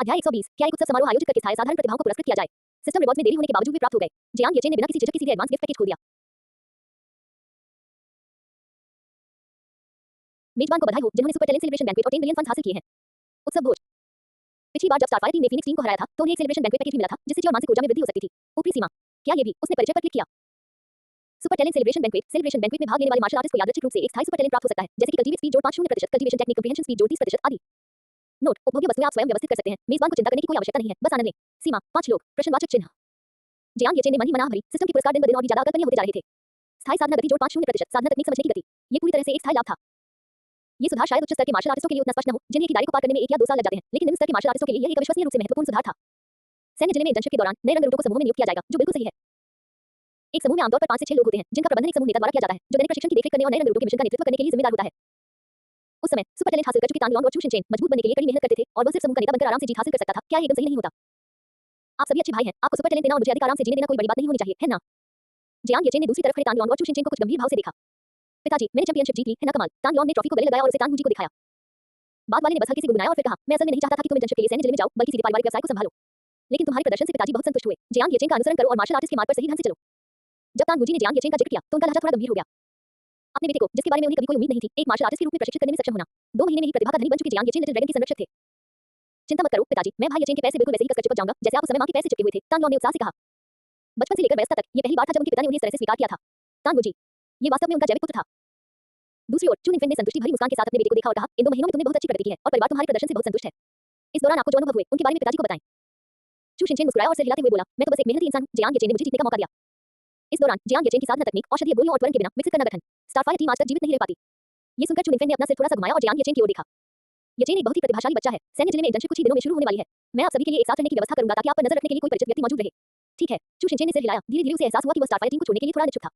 अध्याय 120 क्या एक उत्सव समारोह आयोजित करके साधारण प्रतिभाओं को पुरस्कृत किया जाए। सिस्टम रिवॉर्ड्स में देरी होने के बावजूद भी प्राप्त हो गए। जियांग येचेन ने बिना किसी झिझक के सीधे एडवांस गिफ्ट पैकेज खोल दिया। मेजबान को बधाई हो जिन्होंने सुपर टैलेंट सेलिब्रेशन बैंक्वेट और 10 मिलियन फंड्स हासिल किए हैं। उत्सव भोज। पिछली बार जब स्टारफायर टीम ने फीनिक्स टीम को हराया था तो उन्हें एक सेलिब्रेशन बैंक्वेट पैकेज भी मिला था जिससे और मानसिक ऊर्जा में वृद्धि हो सकती थी। ऊपरी सीमा। क्या ये भी? उसने परिचय पर क्लिक किया। सुपर टैलेंट सेलिब्रेशन बैंक्वेट में भाग लेने वाले मार्शल आर्टिस्ट को यादृच्छिक रूप से एक स्थायी सुपर टैलेंट प्राप्त हो सकता है जैसे कि कल्टीवेट स्पीड जोड़ 5% कल्टीवेशन टेक्निक कम्प्रीहेंशन स्पीड जोड़ 30% आदि। नोट उपभोग्य वस्तुएं आप स्वयं व्यवस्थित कर सकते हैं। मेजबान को चिंता करने की कोई आवश्यकता नहीं है, बस आनंद लें। सीमा 5 लोग प्रश्नवाचक चिन्ह। जियांग येचेन ने मन ही मन भरी सिस्टम के पुरस्कार दिन ब दिन और भी ज्यादा अकल्पनीय होते जा रहे थे। स्थायी साधना गति जोड़ 5% साधना तकनीक समझने की गति। ये पूरी तरह से एक स्थायी लाभ था। ये सुधार शायद उच्च स्तर के मार्शल आर्टिस्टों के लिए उतना स्पष्ट न हो जिन्हें एक दायरे को पार करने में 1 या 2 साल लग जाते हैं, लेकिन निम्न स्तर के मार्शल आर्टिस्टों के लिए यह एक अविश्वसनीय रूप से महत्वपूर्ण सुधार था। सैन्य जिले में इंटर्नशिप के दौरान नए रंग रूटों को समूह में नियुक्त किया जाएगा जो बिल्कुल सही है। एक समूह में आमतौर पर 5 से 6 लोग होते हैं जिनका प्रबंधन एक समूह नेता द्वारा किया जाता है जो दैनिक प्रशिक्षण की देखरेख करने और नए रंग रूटों के मिशन का नेतृत्व करने के लिए जिम्मेदार होता है। उस समय सुपर टैलेंट हासिल कर चुके तान लुआंग और चू शिनचेन मजबूत बनने के लिए कड़ी मेहनत करते थे और वो सिर्फ समूह का नेता बनकर आराम से जीत हासिल कर सकता था। क्या ये एकदम सही नहीं होता? आप सभी अच्छे भाई हैं, आपको सुपर टैलेंट देना और मुझे अधिक आराम से जीने देना कोई बड़ी बात नहीं होनी चाहिए, है ना? जियांग येचेन ने दूसरी तरफ खड़े तान लुआंग और चू शिनचेन को कुछ गंभीर भाव से देखा। पिताजी, मैंने चैंपियनशिप जीत ली, है ना कमाल? तान लुआंग ने ट्रॉफी को गले लगाया और उसे तान वूजी को दिखाया। बाद वाले ने बस हल्के से गुनगुनाया और फिर कहा, मैं असल में नहीं चाहता था कि तुम इंटर्नशिप के लिए सैन्य जिले में जाओ, बल्कि सीधे पारिवारिक व्यवसाय को संभालो। लेकिन तुम्हारे प्रदर्शन से पिताजी बहुत संतुष्ट हुए। जियांग येचेन का अनुसरण करो और मार्शल आर्टिस्ट के मार्ग पर सही ढंग से चलो। जब तान वूजी ने जियांग येचेन का जिक्र किया तो उनका लहजा थोड़ा गंभीर हो गया। अपने बेटे को जिसके बारे में उन्हें कभी कोई उम्मीद नहीं थी, एक मार्शल आर्टिस्ट के रूप में प्रशिक्षित करने में सक्षम होना। 2 महीने में ही प्रतिभा का धनी बन चुके जियांग येचेन लिटिल ड्रैगन के संरक्षक थे। चिंता मत करो पिताजी, मैं भाई येचेन के पैर से बिल्कुल वैसे ही कस चिपक जाऊंगा जैसे आप उस समय मां के पैर से चिपके हुए थे, तान लुआंग ने उत्साह से कहा। बचपन से लेकर वयस्कता तक ये पहली बार था जब उनके पिता ने उन्हें इस तरह से स्वीकार किया था। तान वूजी, ये वास्तव में उनका जैविक पुत्र था। दूसरी ओर चू निंगफेंग ने संतुष्टि भरी मुस्कान के साथ अपने बेटे को देखा और कहा, इन 2 महीनों में तुमने बहुत अच्छी प्रगति की है और परिवार तुम्हारे प्रदर्शन से बहुत संतुष्ट है। इस दौरान आपको जो अनुभव हुए उनके बारे में पिताजी को बताएं। चू शिनचेन मुस्कुराया और सिर हिलाते हुए बोला, मैं तो बस एक मेहनती इंसान हूं। जियांग येचेन ने मुझे जीतने का मौका दिया। इस दौरान जियांग येचेन की साधना तकनीक, औषधीय गोलियों और त्वरण के बिना विकसित करना गठन स्टारफायर टीम आज तक जीवित नहीं रह पाती। ये सुनकर चू निंगफेंग ने अपना सिर थोड़ा सा घुमाया और जियांग येचेन की ओर देखा। येचेन एक बहुत ही प्रतिभाशाली बच्चा है। सैन्य जिले में इंटर्नशिप कुछ ही दिनों में शुरू होने वाली है। मैं आप सभी के लिए एक साथ रहने की व्यवस्था करूंगा ताकि आप पर नजर रखने के लिए कोई परिचित व्यक्ति मौजूद रहे। ठीक है, चू शिनचेन ने सिर हिलाया। धीरे-धीरे उसे एहसास हुआ कि वह स्टारफायर टीम को छोड़ने के लिए थोड़ा अनिच्छुक था।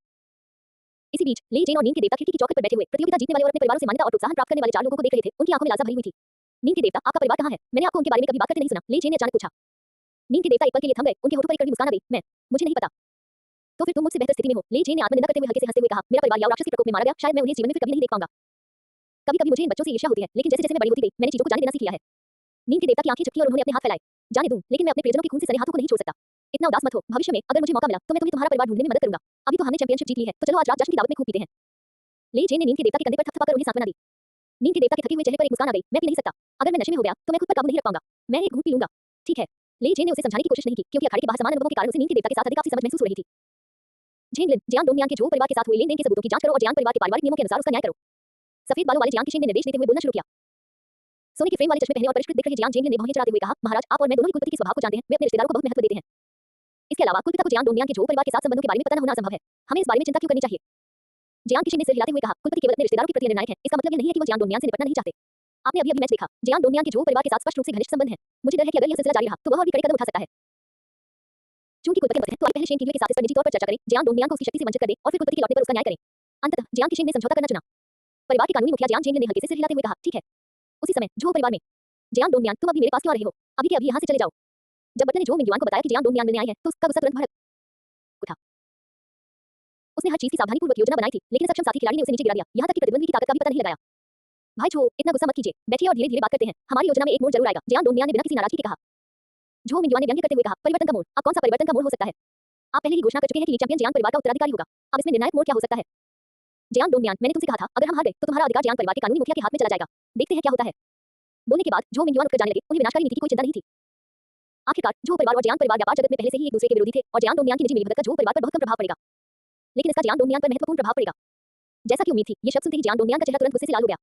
इसी बीच ली जेन और नींद के देवता खिड़की की चौखट पर बैठे हुए प्रतियोगिता जीतने वाले और अपने परिवारों से मान्यता और प्रोत्साहन प्राप्त करने वाले 4 लोगों को देख रहे थे। उनकी आंखों में लालसा भरी हुई थी। नींद के देवता, आपका परिवार कहां है? मैंने आपको उनके बारे में कभी बात करते नहीं सुना, ली जेन ने अचानक पूछा। नींद के देवता एक पल के लिए थम गए, उनके होठों पर एक कड़वी मुस्कान आ गई। मुझे नहीं पता। तो फिर तुम मुझसे बेहतर स्थिति में हो, ली जेन ने आत्मनिंदा करते हुए हल्के से हंसते हुए कहा, मेरा परिवार याओ राक्षस के प्रकोप में मारा गया, शायद मैं उन्हें इस जीवन में फिर कभी नहीं देख पाऊंगा। कभी-कभी मुझे इन बच्चों से ईर्ष्या होती है, लेकिन जैसे-जैसे मैं बड़ी होती गई, मैंने चीजों को जाने देना सीख लिया है। नींद के देवता की आंखें झपकी और उन्होंने अपने हाथ फैलाए। जाने दूं, लेकिन मैं अपने प्रियजनों के खून से सने हाथों को नहीं छोड़ सकता। इतना उदास मत हो, भविष्य में अगर मुझे मौका मिला तो मैं तुम्हें तुम्हारा परिवार ढूंढने में मदद करूंगा। अभी तो हमने चैंपियनशिप जीत ली है, तो चलो आज रात जश्न की दावत में खूब पीते हैं। ली जेन ने नींद के देवता के कंधे पर थपथपाकर उन्हें सांत्वना दी। नींद के देवता के थके हुए चेहरे पर एक मुस्कान आ गई। मैं पी नहीं सकता। अगर मैं नशे में हो गया तो मैं खुद पर काबू नहीं रख पाऊंगा। मैं एक घूंट पी लूंगा। ठीक है। ली जेन ने उसे समझाने की कोशिश नहीं की क्योंकि अखाड़े के बाहर समान अनुभवों के कारण उसे नींद के देवता के साथ अधिक आपसी समझ महसूस हो रही थी। झेंगलिन, जियांग डोंगमियांग के झोउ परिवार के साथ हुए लेन-देन के सबूतों की जांच करो और जियांग परिवार के पारिवारिक नियमों के अनुसार उसका न्याय करो। सफेद बालों वाले जियांग किशिन ने निर्देश देते हुए बोलना शुरू किया। सोने के फ्रेम वाले चश्मे पहने और परिष्कृत दिख रहे जियांग जेंगलिन ने भौहें चढ़ाते हुए कहा, महाराज आप और मैं दोनों ही कुलपति के स्वभाव को जानते हैं, वे अपने रिश्तेदारों को बहुत महत्व देते हैं। इसके अलावा कुलपिता को जियांग डोंगमियांग के झोउ परिवार के साथ संबंधों के बारे में पता न होना असंभव है। हमें इस बारे में चिंता क्यों करनी चाहिए? जियांग किशिन ने सिर हिलाते हुए कहा, कुलपति केवल अपने रिश्तेदारों के प्रति निर्णायक हैं, इसका मतलब यह नहीं है कि वो जियांग डोंगमियांग से निपटना नहीं चाहते। आपने अभी-अभी मैच देखा, जियांग डोंगमियांग के झोउ परिवार के साथ स्पष्ट रूप से घनिष्ठ संबंध हैं। मुझे डर है कि अगर यह सिलसिला जारी रहा तो वह और भी कड़े कदम उठा सकता है। चूंकि कुलपति मत है तो आप पहले शेन कीवे के साथ इस पर निजी तौर पर चर्चा करें, जियांग डोंगमियांग को उसकी शक्ति से वंचित कर दे और फिर कुलपति के लौटने पर उसका न्याय करें। अंततः जियांग किशिन ने समझौता करना चुना। परिवार के कानूनी मुखिया जियांग जेंगलिन ने हल्के से सिर हिलाते हुए कहा, ठीक है। उसी समय झोउ परिवार में, जियांग डोंगमियांग तुम अभी मेरे पास क्यों आ रहे हो? अभी के अभी यहाँ से चले जाओ। जब बटलर ने झोउ मिंगयुआन को बताया कि जियांग डोंगमियांग मिलने आई है तो उसका गुस्सा तुरंत भड़क उठा। उसने हर चीज की सावधानीपूर्वक योजना बनाई थी, लेकिन सक्षम साथी खिलाड़ी ने उसे नीचे गिरा दिया, यहाँ तक कि प्रतिद्वंदी की ताकत का भी पता नहीं लगाया। भाई झोउ, इतना गुस्सा मत कीजिए, बैठिए और धीरे-धीरे बात करते हैं। हमारी योजना में एक मोड़ जरूर आएगा, जियांग डोंगमियांग ने बिना किसी नाराजगी के कहा। झोउ मिंगयुआन ने व्यंग्य करते हुए कहा, परिवर्तन का मोड़? अब कौन सा परिवर्तन का मोड़ हो सकता है? आप पहले ही घोषणा कर चुके हैं कि ली चैंपियन जियांग परिवार का उत्तराधिकारी होगा। अब इसमें निर्णायक मोड़ क्या हो सकता है? जियांग डोंगमियांग, मैंने तुमसे कहा था, अगर हम हार गए तो तुम्हारा अधिकार जियांग परिवार के कानूनी मुखिया के हाथ में चला जाएगा। देखते हैं क्या होता है। बोलने के बाद झोउ मिंगयुआन उठकर जाने लगे, उन्हें विनाशकारी नीति की कोई चिंता नहीं थी। आखिरकार झोउ परिवार और जियांग परिवार व्यापार जगत में पहले से ही एक दूसरे के विरोधी थे और जियांग डोंगमियांग की निजी मिलीभगत का झोउ परिवार पर बहुत कम प्रभाव पड़ेगा। लेकिन इसका जियांग डोंगमियांग पर महत्वपूर्ण प्रभाव पड़ेगा। जैसा कि उम्मीद थी, ये शब्द सुनते ही जियांग डोंगमियांग का चेहरा तुरंत गुस्से से लाल हो गया।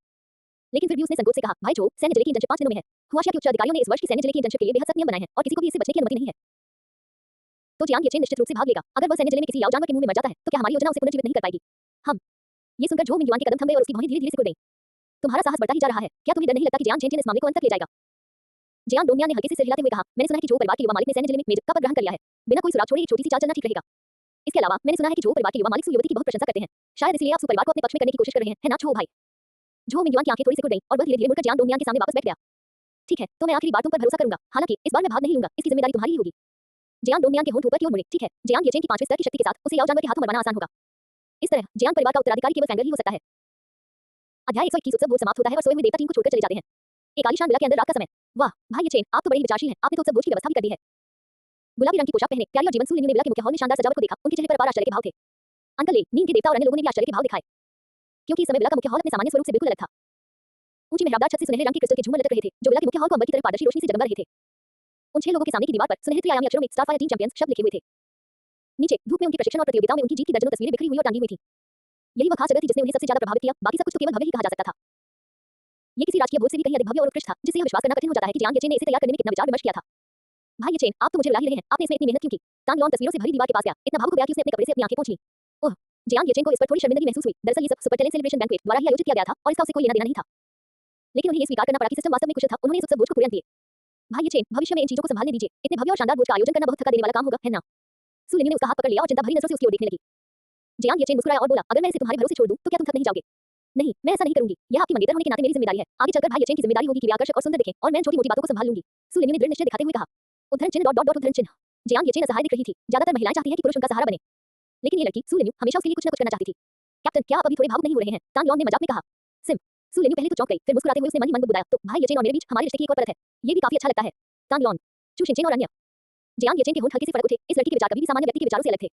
लेकिन फिर भी उसने संकोच से कहा, भाई झोउ, सैन्य जिले की इंटर्नशिप 5 दिनों में है। हुआशिया के उच्च अधिकारियों ने इस वर्ष की सैन्य जिले की इंटर्नशिप के लिए बेहद सख्त नियम बनाए हैं और किसी को भी इससे बचने की अनुमति नहीं है। तो जियांग येचेन निश्चित रूप से भाग लेगा। अगर वह सैन्य जिले में किसी याओ जानवर के मुंह में मर जाता है तो क्या हमारी योजना उसे पुनर्जीवित नहीं कर पाएगी? हम। ये सुनकर झोउ मिंगयुआन के कदम थम गए और उसकी भौहें धीरे-धीरे सिकुड़ गईं। तुम्हारा साहस बढ़ता ही जा रहा है। क्या तुम्हें डर नहीं लगता कि जियांग जेंजिन इस मामले को अंत तक ले जाएगा? जियांग डोंगमियांग ने हल्के से सिर हिलाते हुए कहा, मैंने सुना है कि झोउ परिवार के युवा मालिक ने सैन्य जिले में मेजर का पद ग्रहण कर लिया है। बिना कोई सुराग छोड़े एक छोटी सी चाल चलना ठीक रहेगा। इसके अलावा मैंने सुना है कि झोउ परिवार के युवा मालिक सु युवती की बहुत प्रशंसा करते हैं। शायद इसलिए आप सु परिवार को अपने पक्ष में करने की कोशिश कर रहे हैं, है ना झोउ भाई? झोउ मिंगयुआन की आंखें थोड़ी सिकुड़ गईं और वह धीरे-धीरे मुड़कर जियांग डोंगमियांग के सामने वापस बैठ गया। ठीक है, तो मैं आखिरी बार तुम पर भरोसा करूंगा। हालांकि इस बार मैं भाग नहीं लूंगा, इसकी जिम्मेदारी तुम्हारी ही होगी। जियांग डोंगमियांग के होंठ ऊपर की ओर मुड़े। ठीक है, जियांग येचेन की 5वें स्तर की शक्ति के साथ उसे याओ जानवर के हाथों मरवाना आसान होगा। इस तरह जियांग परिवार का उत्तराधिकारी केवल फैंगर ही हो सकता है। अध्याय 121 उत्सव भोज समाप्त होता है और सोए हुए देवता टीम को छोड़कर चले जाते हैं। एक आलीशान विला के अंदर रात का समय। वाह भाई ये चेन, आप तो बड़े ही विचारशील हैं, आपने तो उत्सव भोज की व्यवस्था भी कर दी है। गुलाबी रंग की पोशाक पहने प्यारी और जीवन सूर्य ने विला के मुख्य हॉल में शानदार सजावट को देखा, उनके चेहरे पर अपार आश्चर्य के भाव थे। अंकल ले, नींद के देवता और अन्य लोगों ने भी आश्चर्य के भाव दिखाए, क्योंकि इस समय विला का मुख्य हॉल अपने सामान्य स्वरूप से बिल्कुल अलग था। ऊंची मेहराबदार छत से सुनहरे रंग के क्रिस्टल के झूमर लटक रहे थे, जो विला के मुख्य हॉल को अंबर की तरह पारदर्शी रोशनी से जगमगा रहे थे। उन 6 लोगों के सामने की दीवार पर सुनहरे त्रिआयामी अक्षरों में स्टारफायर टीम चैंपियंस शब्द लिखे हुए थे। नीचे धूप में उनकी प्रशिक्षण और प्रतियोगिताओं में उनकी जीत की दर्जनों तस्वीरें बिखरी हुई और टांगी हुई थी। यही वह खास जगह थी जिसने उन्हें सबसे ज्यादा प्रभावित किया, बाकी सब कुछ तो केवल भव्य ही कहा जा सकता था। ये किसी राजकीय भोज से भी कहीं अधिक भव्य और उत्कृष्ट था, जिससे यह विश्वास करना कठिन हो जाता है कि जियांग येचेन ने इसे तैयार करने में कितना विचार विमर्श किया था। भाई येचेन, आप तो मुझे रुला ही रहे हैं, आपने इसमें इतनी मेहनत क्यों की? तांग लॉन तस्वीरों से भरी दीवार के पास गया, इतना भावुक हो गया कि उसने अपने कपड़े से अपनी आंखें पोंछ लीं। ओह, जियांग येचेन को इस पर थोड़ी शर्मिंदगी महसूस हुई। दरअसल ये सब सुपर टैलेंट सेलिब्रेशन बैंक्वेट द्वारा ही आयोजित किया गया था और इसका उसे कोई लेना देना नहीं था। लेकिन उन्हें ये स्वीकार करना पड़ा कि सिस्टम वास्तव में कुशल था, उन्होंने इस उत्सव भोज को कुरियन दिए। भाई येचेन, भविष्य में इन चीजों को संभालने दीजिए, इतने भव्य और शानदार भोज का आयोजन करना बहुत थका देने वाला काम होगा, है ना? सु लिन्यू ने उसका हाथ पकड़ लिया और चिंता भरी नजरों से उसकी ओर देखने लगी। जियांग येचेन मुस्कुराया और बोला, अगर मैं इसे तुम्हारे भरोसे छोड़ दूं तो क्या तुम थक नहीं जाओगे? नहीं, मैं ऐसा नहीं करूंगी, यह आपकी मंगेतर होने के नाते मेरी जिम्मेदारी है। आगे चलकर भाई येचेन की जिम्मेदारी होगी कि वे आकर्षक और सुंदर दिखें और मैं छोटी-मोटी बातों को संभाल लूंगी। सु लिन्यू ने दृढ़ निश्चय दिखाते हुए कहा। उद्धरण चिन्ह डॉट डॉट डॉट उद्धरण चिन्ह। जियांग येचेन असहाय दिख रही थी, ज्यादातर महिलाएं चाहती हैं कि पुरुष उनका सहारा बने, लेकिन ये लड़की सु लिन्यू हमेशा उसके लिए कुछ न कुछ करना चाहती थी। कैप्टन, क्या आप अभी थोड़े भावुक नहीं हो रहे हैं? तांग लॉन ने मजाक में कहा। सिम। सु लिन्यू पहले तो चौंक गई, फिर मुस्कुराते हुए उसने मन ही मन बुदबुदाया, तो भाई येचेन और मेरे बीच हमारे रिश्ते की एक और परत है, ये भी काफी अच्छा लगता है। तांग लॉन, चू शिनचेन और अन्य। जियांग येचेन के होंठ हल्के से फड़क उठे, इस लड़की के विचार कभी भी सामान्य व्यक्ति के विचारों से अलग थे।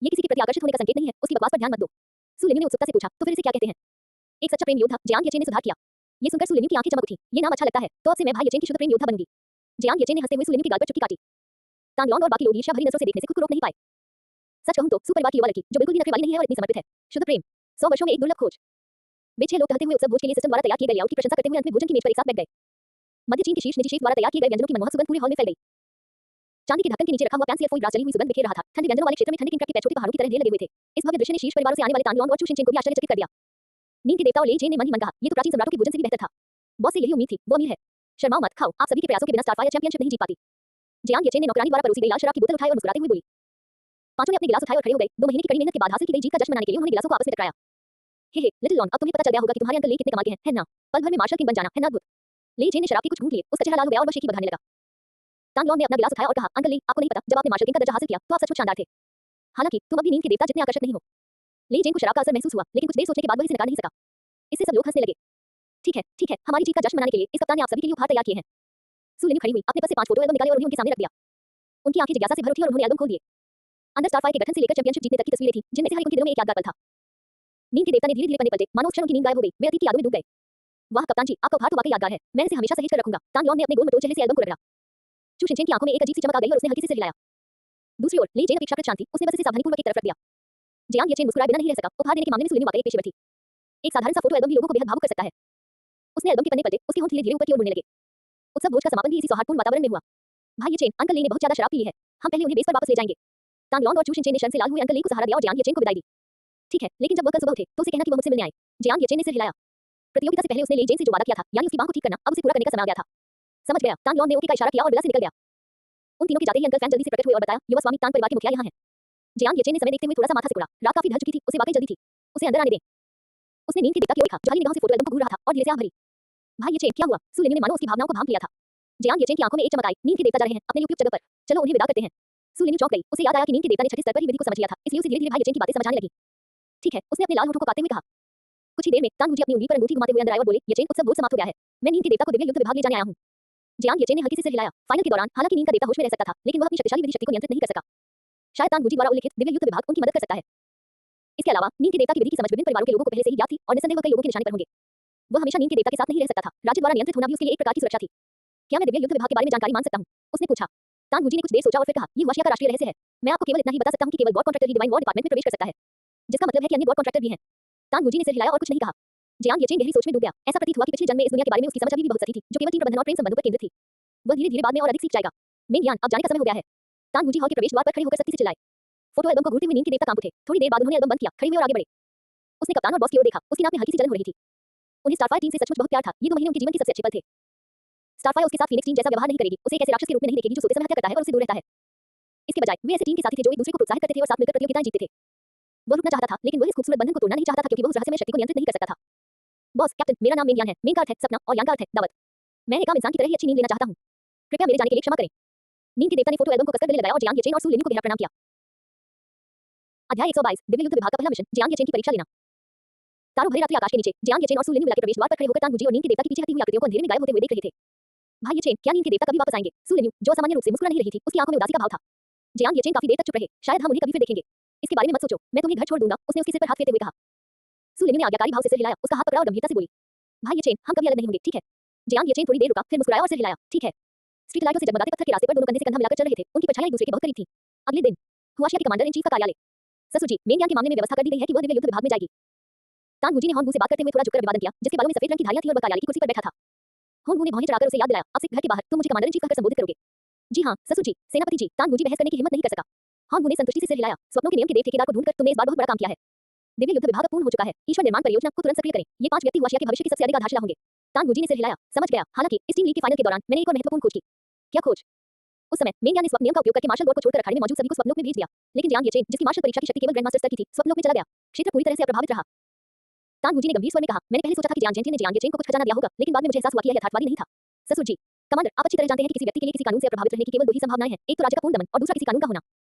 ये किसी के प्रति आकर्षित होने का संकेत नहीं है, उसकी बकवास पर ध्यान मत दो। सु लिन्यू ने उत्सुकता से पूछा, तो फिर इसे क्या कहते हैं? एक सच्चा प्रेम योद्धा, जियांग येचेन ने सुधार किया। ये सुनकर सु लिन्यू की आंखें चमक उठी, ये नाम अच्छा लगता है, तो अब से मैं भाई येचेन की शुद्ध प्रेम योद्धा बनूंगी। जियांग येचेन ने हंसते हुए सु लिन्यू की गाल पर चुटकी काटी। तांग लॉन और बाकी लोग ईर्ष्या भरी नजरों से देखने से खुद को रोक नहीं पाए। सच कहूं तो सु परिवार की युवा लड़की, जो बिल्कुल भी नखरे वाली नहीं है और इतनी समर्पित है। शुद्ध प्रेम, 100 वर्षों में एक दुर्लभ खोज। वे 6 लोग टहलते हुए उत्सव भोज के लिए सिस्टम द्वारा तैयार किए गए लेआउट की प्रशंसा करते हुए अंत में भोजन की मेज पर एक साथ बैठ गए। मध्य चीन के शीर्ष निजी शेफ द्वारा तैयार किए गए व्यंजनों की मनमोहक सुगंध पूरे हॉल में फैल गई। चांदी के ढक्कन के नीचे रखा हुआ पैन से फूल रास जली हुई सुगंध बिखेर रहा था। ठंडे व्यंजनों वाले क्षेत्र में ठंडे किंग के पैर छोटे पहाड़ों की तरह ढेर लगे हुए थे। इस भव्य दृश्य ने शीर्ष परिवारों से आने वाले तांग लॉन और चू शिनचेन को भी आश्चर्यचकित कर दिया। नींद के देवता और ले जेन ने मन ही मन कहा, ये तो प्राचीन सम्राटों के भोजन से भी बेहतर था। बॉस से यही उम्मीद थी, वो अमीर है। शर्माओ मत, खाओ, आप सभी के प्रयासों के बिना स्टारफायर चैंपियनशिप नहीं जीत पाती। जियांग येचेन ने नौकरानी द्वारा परोसी गई लाल शराब की बोतल उठाई और मुस्कुराते हुए बोली। पांचों ने अपने गिलास उठाए और खड़े हो गए। 2 महीने की कड़ी मेहनत के बाद हासिल की गई जीत का जश्न मनाने के लिए उन्होंने गिलासों को आपस में टकराया। हे लिटिल लॉन, अब तुम्हें पता चल गया होगा कि तुम्हारे अंकल ले कितने कमाल के हैं, है ना? पल भर में मार्शल किंग बन जाना, है ना अद्भुत? ले जेन ने शराब के कुछ घूंट लिए, उसका चेहरा लाल हो गया और वह शेखी बधाने लगा। तांग लॉन ने अपना गिलास उठाया और कहा, अंकल ले, आपको नहीं पता, जब आपने मार्शल किंग का दर्जा हासिल किया तो आप सचमुच शानदार थे। हालांकि तुम अभी नींद के देवता जितने आकर्षक नहीं हो। ले जेन को शराब का असर महसूस हुआ, लेकिन कुछ देर सोचने के बाद वह इसे नकार नहीं सका। इससे सब लोग हंसने लगे। ठीक है, हमारी जीत का जश्न मनाने के लिए इस कप्तान ने आप सभी के लिए उपहार तैयार किए हैं। सु लिन्यू खड़ी हुई, अपने पास से 5 फोटो एल्बम निकाले और उन्हें उनके सामने रख दिया। उनकी आंखें जिज्ञासा से भर उठी और उन्होंने एल्बम खोल दिए। अंदर स्टारफायर के गठन से लेकर चैंपियनशिप जीतने तक की तस्वीरें थीं, जिनमें से हर एक उनके दिलों में एक यादगार पल था। नींद के देवता ने धीरे-धीरे पन्ने पलटे, मानो उस क्षण उनकी नींद गायब हो गई, वे अतीत की यादों में डूब गए। वाह कप्तान जी, आपका उपहार तो वाकई यादगार है, मैं इसे हमेशा सहेज कर रखूंगा। तांग लॉन ने अपने गोल मटोल चेहरे से एल्बम को रगड़ा। चू शिनचेन की आंखों में एक अजीब सी चमक आ गई और उसने हल्के से सिर हिलाया। दूसरी ओर ले जेन अपेक्षाकृत शांत थी, उसने बस इसे सावधानीपूर्वक एक तरफ रख दिया। जियांग येचेन मुस्कुराए बिना नहीं रह सका, उपहार देने के मामले में सु लिन्यू वाकई एक पेशेवर थी। एक साधारण सा फोटो एल्बम भी लोगों को बेहद भावुक कर सकता है। उसने एल्बम के पन्ने पलटे, उसके होंठ धीरे-धीरे ऊपर की ओर मुड़ने लगे। उत्सव भोज का समापन भी इसी सौहार्दपूर्ण वातावरण में हुआ। भाई येचेन, अंकल ले ने बहुत ज्यादा शराब पी ली है, हम पहले उन्हें बेस पर वापस ले जाएंगे। तांग लॉन और चू शिनचेन ने शर्म से लाल हुए अंकल ले को सहारा दिया और जियांग येचेन को विदाई दी। ठीक है, लेकिन जब वह कल सुबह उठे तो उसे कहना कि वह मुझसे मिलने आए। जियांग येचेन ने सिर हिलाया। प्रतियोगिता से पहले उसने ले जेन से जो वादा किया था, यानी उसकी बांह को ठीक करना, अब उसे पूरा करने का समय आ गया था। समझ गया, तांग लॉन ने ओके का इशारा किया और विला से निकल गया। उन तीनों के जाते ही अंकल फैन जल्दी से प्रकट हुए और बताया, युवा स्वामी तांग परिवार के मुखिया यहाँ हैं। जियांग येचेन ने समय देखते हुए थोड़ा सा माथा सिकुड़ा, रात काफी ढल चुकी थी, उसे वाकई जल्दी थी। उसे अंदर आने दें। उसने नींद के देवता की ओर देखा, जो निगाहों से फोटो एल्बम को घूर रहा था और दिल से आह भरी। भाई येचेन, क्या हुआ? सु लिन्यू ने मानो उसकी भावनाओं को भांप लिया था। जियांग येचेन की आंखों में एक चमक आई, नींद के देवता जा रहे हैं अपने लिए उपयुक्त जगह पर, चलो उन्हें विदा करते हैं। सु लिन्यू चौंक गई, उसे याद आया कि नींद के देवता ने छठे स्तर पर ही विधि को समझ लिया था, इसलिए उसे धीरे-धीरे भाई येचेन की बातें समझ आने लगी। ठीक है, उसने अपने लाल होठों को काटते हुए कहा। कुछ ही देर में तांग मुझे अपनी उंगली पर अंगूठी घुमाते हुए अंदर आए और बोले, येचेन, उत्सव भोज समाप्त हो गया है, मैं नींद के देवता को दिव्य युद्ध विभाग ले जाने आया हूं। जियांग येचेन ने हल्के से सिर हिलाया। फाइनल के दौरान हालांकि नींद का देवता होश में रह सकता था, लेकिन वह अपनी शक्तिशाली विधि शक्ति को नियंत्रित नहीं कर सका। शायद तांग द्वारा उल्लिखित दिव्य युद्ध विभाग उनकी मदद कर सकता है। इसके अलावा नींद के देवता की विधि की समझ विभिन्न परिवारों के लोगों को पहले से ही ज्ञात थी और निस्संदेह वह कई लोगों के निशाने पर होंगे। वह हमेशा नींद के देवता के साथ नहीं रह सकता था, राज्य द्वारा नियंत्रित होना भी उसके लिए एक प्रकार की सुरक्षा थी। क्या मैं दिव्य युद्ध विभाग के बारे में जानकारी मांग सकता हूं? उसने पूछा। तांग ने कुछ देर सोचा और फिर कहा, ये वशिया का राष्ट्रीय रहस्य है, मैं आपको केवल इतना ही बता सकता हूं कि केवल गॉड कॉन्ट्रैक्टर ही डिवाइन वॉर डिपार्टमेंट में प्रवेश कर सकता है, जिसका मतलब है कि अन्य गॉड कॉन्ट्रैक्टर भी हैं। तांग ने सिर हिलाया और कुछ नहीं कहा। जियांग येचेन गहरी सोच में डूब गया, ऐसा प्रतीत हुआ कि पिछले जन्म में इस दुनिया के बारे में उसकी समझ अभी भी बहुत सही थी, जो केवल टीम प्रबंधन और प्रेम संबंधों पर केंद्रित थी। वह धीरे-धीरे बाद में और अधिक सीख जाएगा। मेन यान, अब जाने का समय हो गया है। तांग हॉल के प्रवेश द्वार पर खड़े होकर सख्ती से चिल्लाए। फोटो एल्बम को घूरते हुए नींद के देवता कांप उठे। थोड़ी देर बाद उन्होंने एल्बम बंद किया, खड़े हुए और आगे बढ़े। उसने कप्तान और बॉस की ओर देखा, उसकी नाक में हल्की सी जलन हो रही थी। उन्हें स्टारफायर टीम से सचमुच बहुत प्यार था, ये 2 महीने उनके जीवन के सबसे अच्छे पल थे। स्टारफायर उसके साथ फीनिक्स टीम जैसा व्यवहार नहीं करेगी, उसे एक ऐसे राक्षस के रूप में नहीं देखेगी जो सोते समय हत्या करता है और उससे दूर रहता है। इसके बजाय वे ऐसे टीम के साथी थे जो एक दूसरे को प्रोत्साहित करते थे और साथ मिलकर प्रतियोगिताएं जीतते थे। वह रुकना चाहता था, लेकिन वह इस खूबसूरत बंधन को तोड़ना नहीं चाहता था क्योंकि वह उस रहस्यमय शक्ति को नियंत्रित नहीं कर सकता था। बॉस, कैप्टन, मेरा नाम मेन यान है, मेन का अर्थ है सपना और यान का अर्थ है दावत। मैं एक आम इंसान की तरह ही अच्छी नींद लेना चाहता हूं। कृपया मेरे जाने के लिए क्षमा करें। नींद के देवता ने फोटो एल्बम को कसकर गले लगाया और जियांग येचेन और सु लिन्यू को गहरा प्रणाम किया। अध्याय 122 दिव्य युद्ध विभाग का पहला मिशन, जियांग येचेन की परीक्षा लेना। तारों भरे रात्रि आकाश के नीचे जियांग येचेन और सु लिन्यू मिला के प्रवेश द्वार पर खड़े होकर तांग गुजी और नींद के देवता की पीछे हटी हुई आकृतियों को अंधेरे में गायब होते हुए देख रहे थे। भाई येचेन, क्या नींद के देवता कभी वापस आएंगे? सु लिन्यू, जो असामान्य रूप से मुस्कुरा नहीं रही थी, उसकी आंखों में उदासी का भाव था। जियांग येचेन काफी देर तक चुप रहे, शायद हम उन्हें कभी फिर देखेंगे। इसके बारे में मत सोचो, मैं तुम्हें घर छोड़ दूंगा, उसने उसके सिर पर हाथ फेरते हुए कहा। सु लिन्यू ने आज्ञाकारी भाव से सिर हिलाया, उसका हाथ पकड़ा और गंभीरता से बोली, भाई येचेन, हम कभी अलग नहीं होंगे, ठीक है? जियांग येचेन थोड़ी देर रुका, फिर मुस्कुराया और सिर हिलाया, ठीक है। स्ट्रीट लाइटों से जगमगाते पत्थर के रास्ते पर दोनों कंधे से कंधा मिलाकर चल रहे थे, उनकी परछाइयां एक दूसरे के बहुत करीब थी। अगले दिन हुआशिया के कमांडर इन चीफ का कार्यालय। ससुर जी, मेंग्यांग के मामले में व्यवस्था कर दी गई है कि वह दिव्य युद्ध विभाग में जाएगी। तांगुजी ने होंगू से बात करते हुए थोड़ा झुककर अभिवादन किया, जिसके बालों में सफेद रंग की धारियां थीं और वह कार्यालय की कुर्सी पर बैठा था। होंगू ने भौहें चढ़ाकर उसे याद दिलाया, अब से घर के बाहर तुम मुझे कमांडर इन चीफ कहकर संबोधित करोगे। जी हाँ, ससुर जी, सेनापति जी। तांगुजी बहस करने की हिम्मत नहीं कर सका। होंगू ने संतुष्टि से सिर हिलाया, स्वप्नों के नियम के देव ठेकेदार को ढूंढकर तुमने इस बार बहुत बड़ा काम किया है। दिव्य युद्ध विभाग पूर्ण हो चुका है, ईश्वर निर्माण परियोजना को तुरंत सक्रिय करें। ये 5 व्यक्ति हुआशिया के भविष्य की सबसे अधिक आधारशिला होंगे। तांगुजी ने सिर हिलाया, समझ गया। हालांकि इस टीम लीग के फाइनल के दौरान मैंने एक और महत्वपूर्ण खोज की। क्या खोज? उस समय मेंग्यांग ने स्वप्न नियम का उपयोग करके मार्शल बोर्ड को छोड़कर अखाड़े में मौजूद सभी को स्वप्नों में भेज दिया, लेकिन जियांग येचेन, जिसकी मार्शल परीक्षा की शक्ति केवल ग्रैंडमास्टर स्तर की थी, स्वप्नों में चला गया। क्षेत्र पूरी तरह से अप्रभावित रहा। तांगुजी ने गंभीर स्वर में कहा, मैंने पहले सोचा था कि जियांग ने जियांग येचेन को कुछ खजाना दिया होगा, लेकिन बाद में मुझे एहसास हुआ कि यह यथार्थवादी नहीं था। ससुर जी, कमांडर, आप अच्छी तरह जानते हैं कि किसी व्यक्ति के लिए किसी कानून से अप्रभावित रहने की केवल 2 ही संभावनाएं हैं, एक तो राज्य का पूर्ण दमन और दूसरा किसी कानून का होना।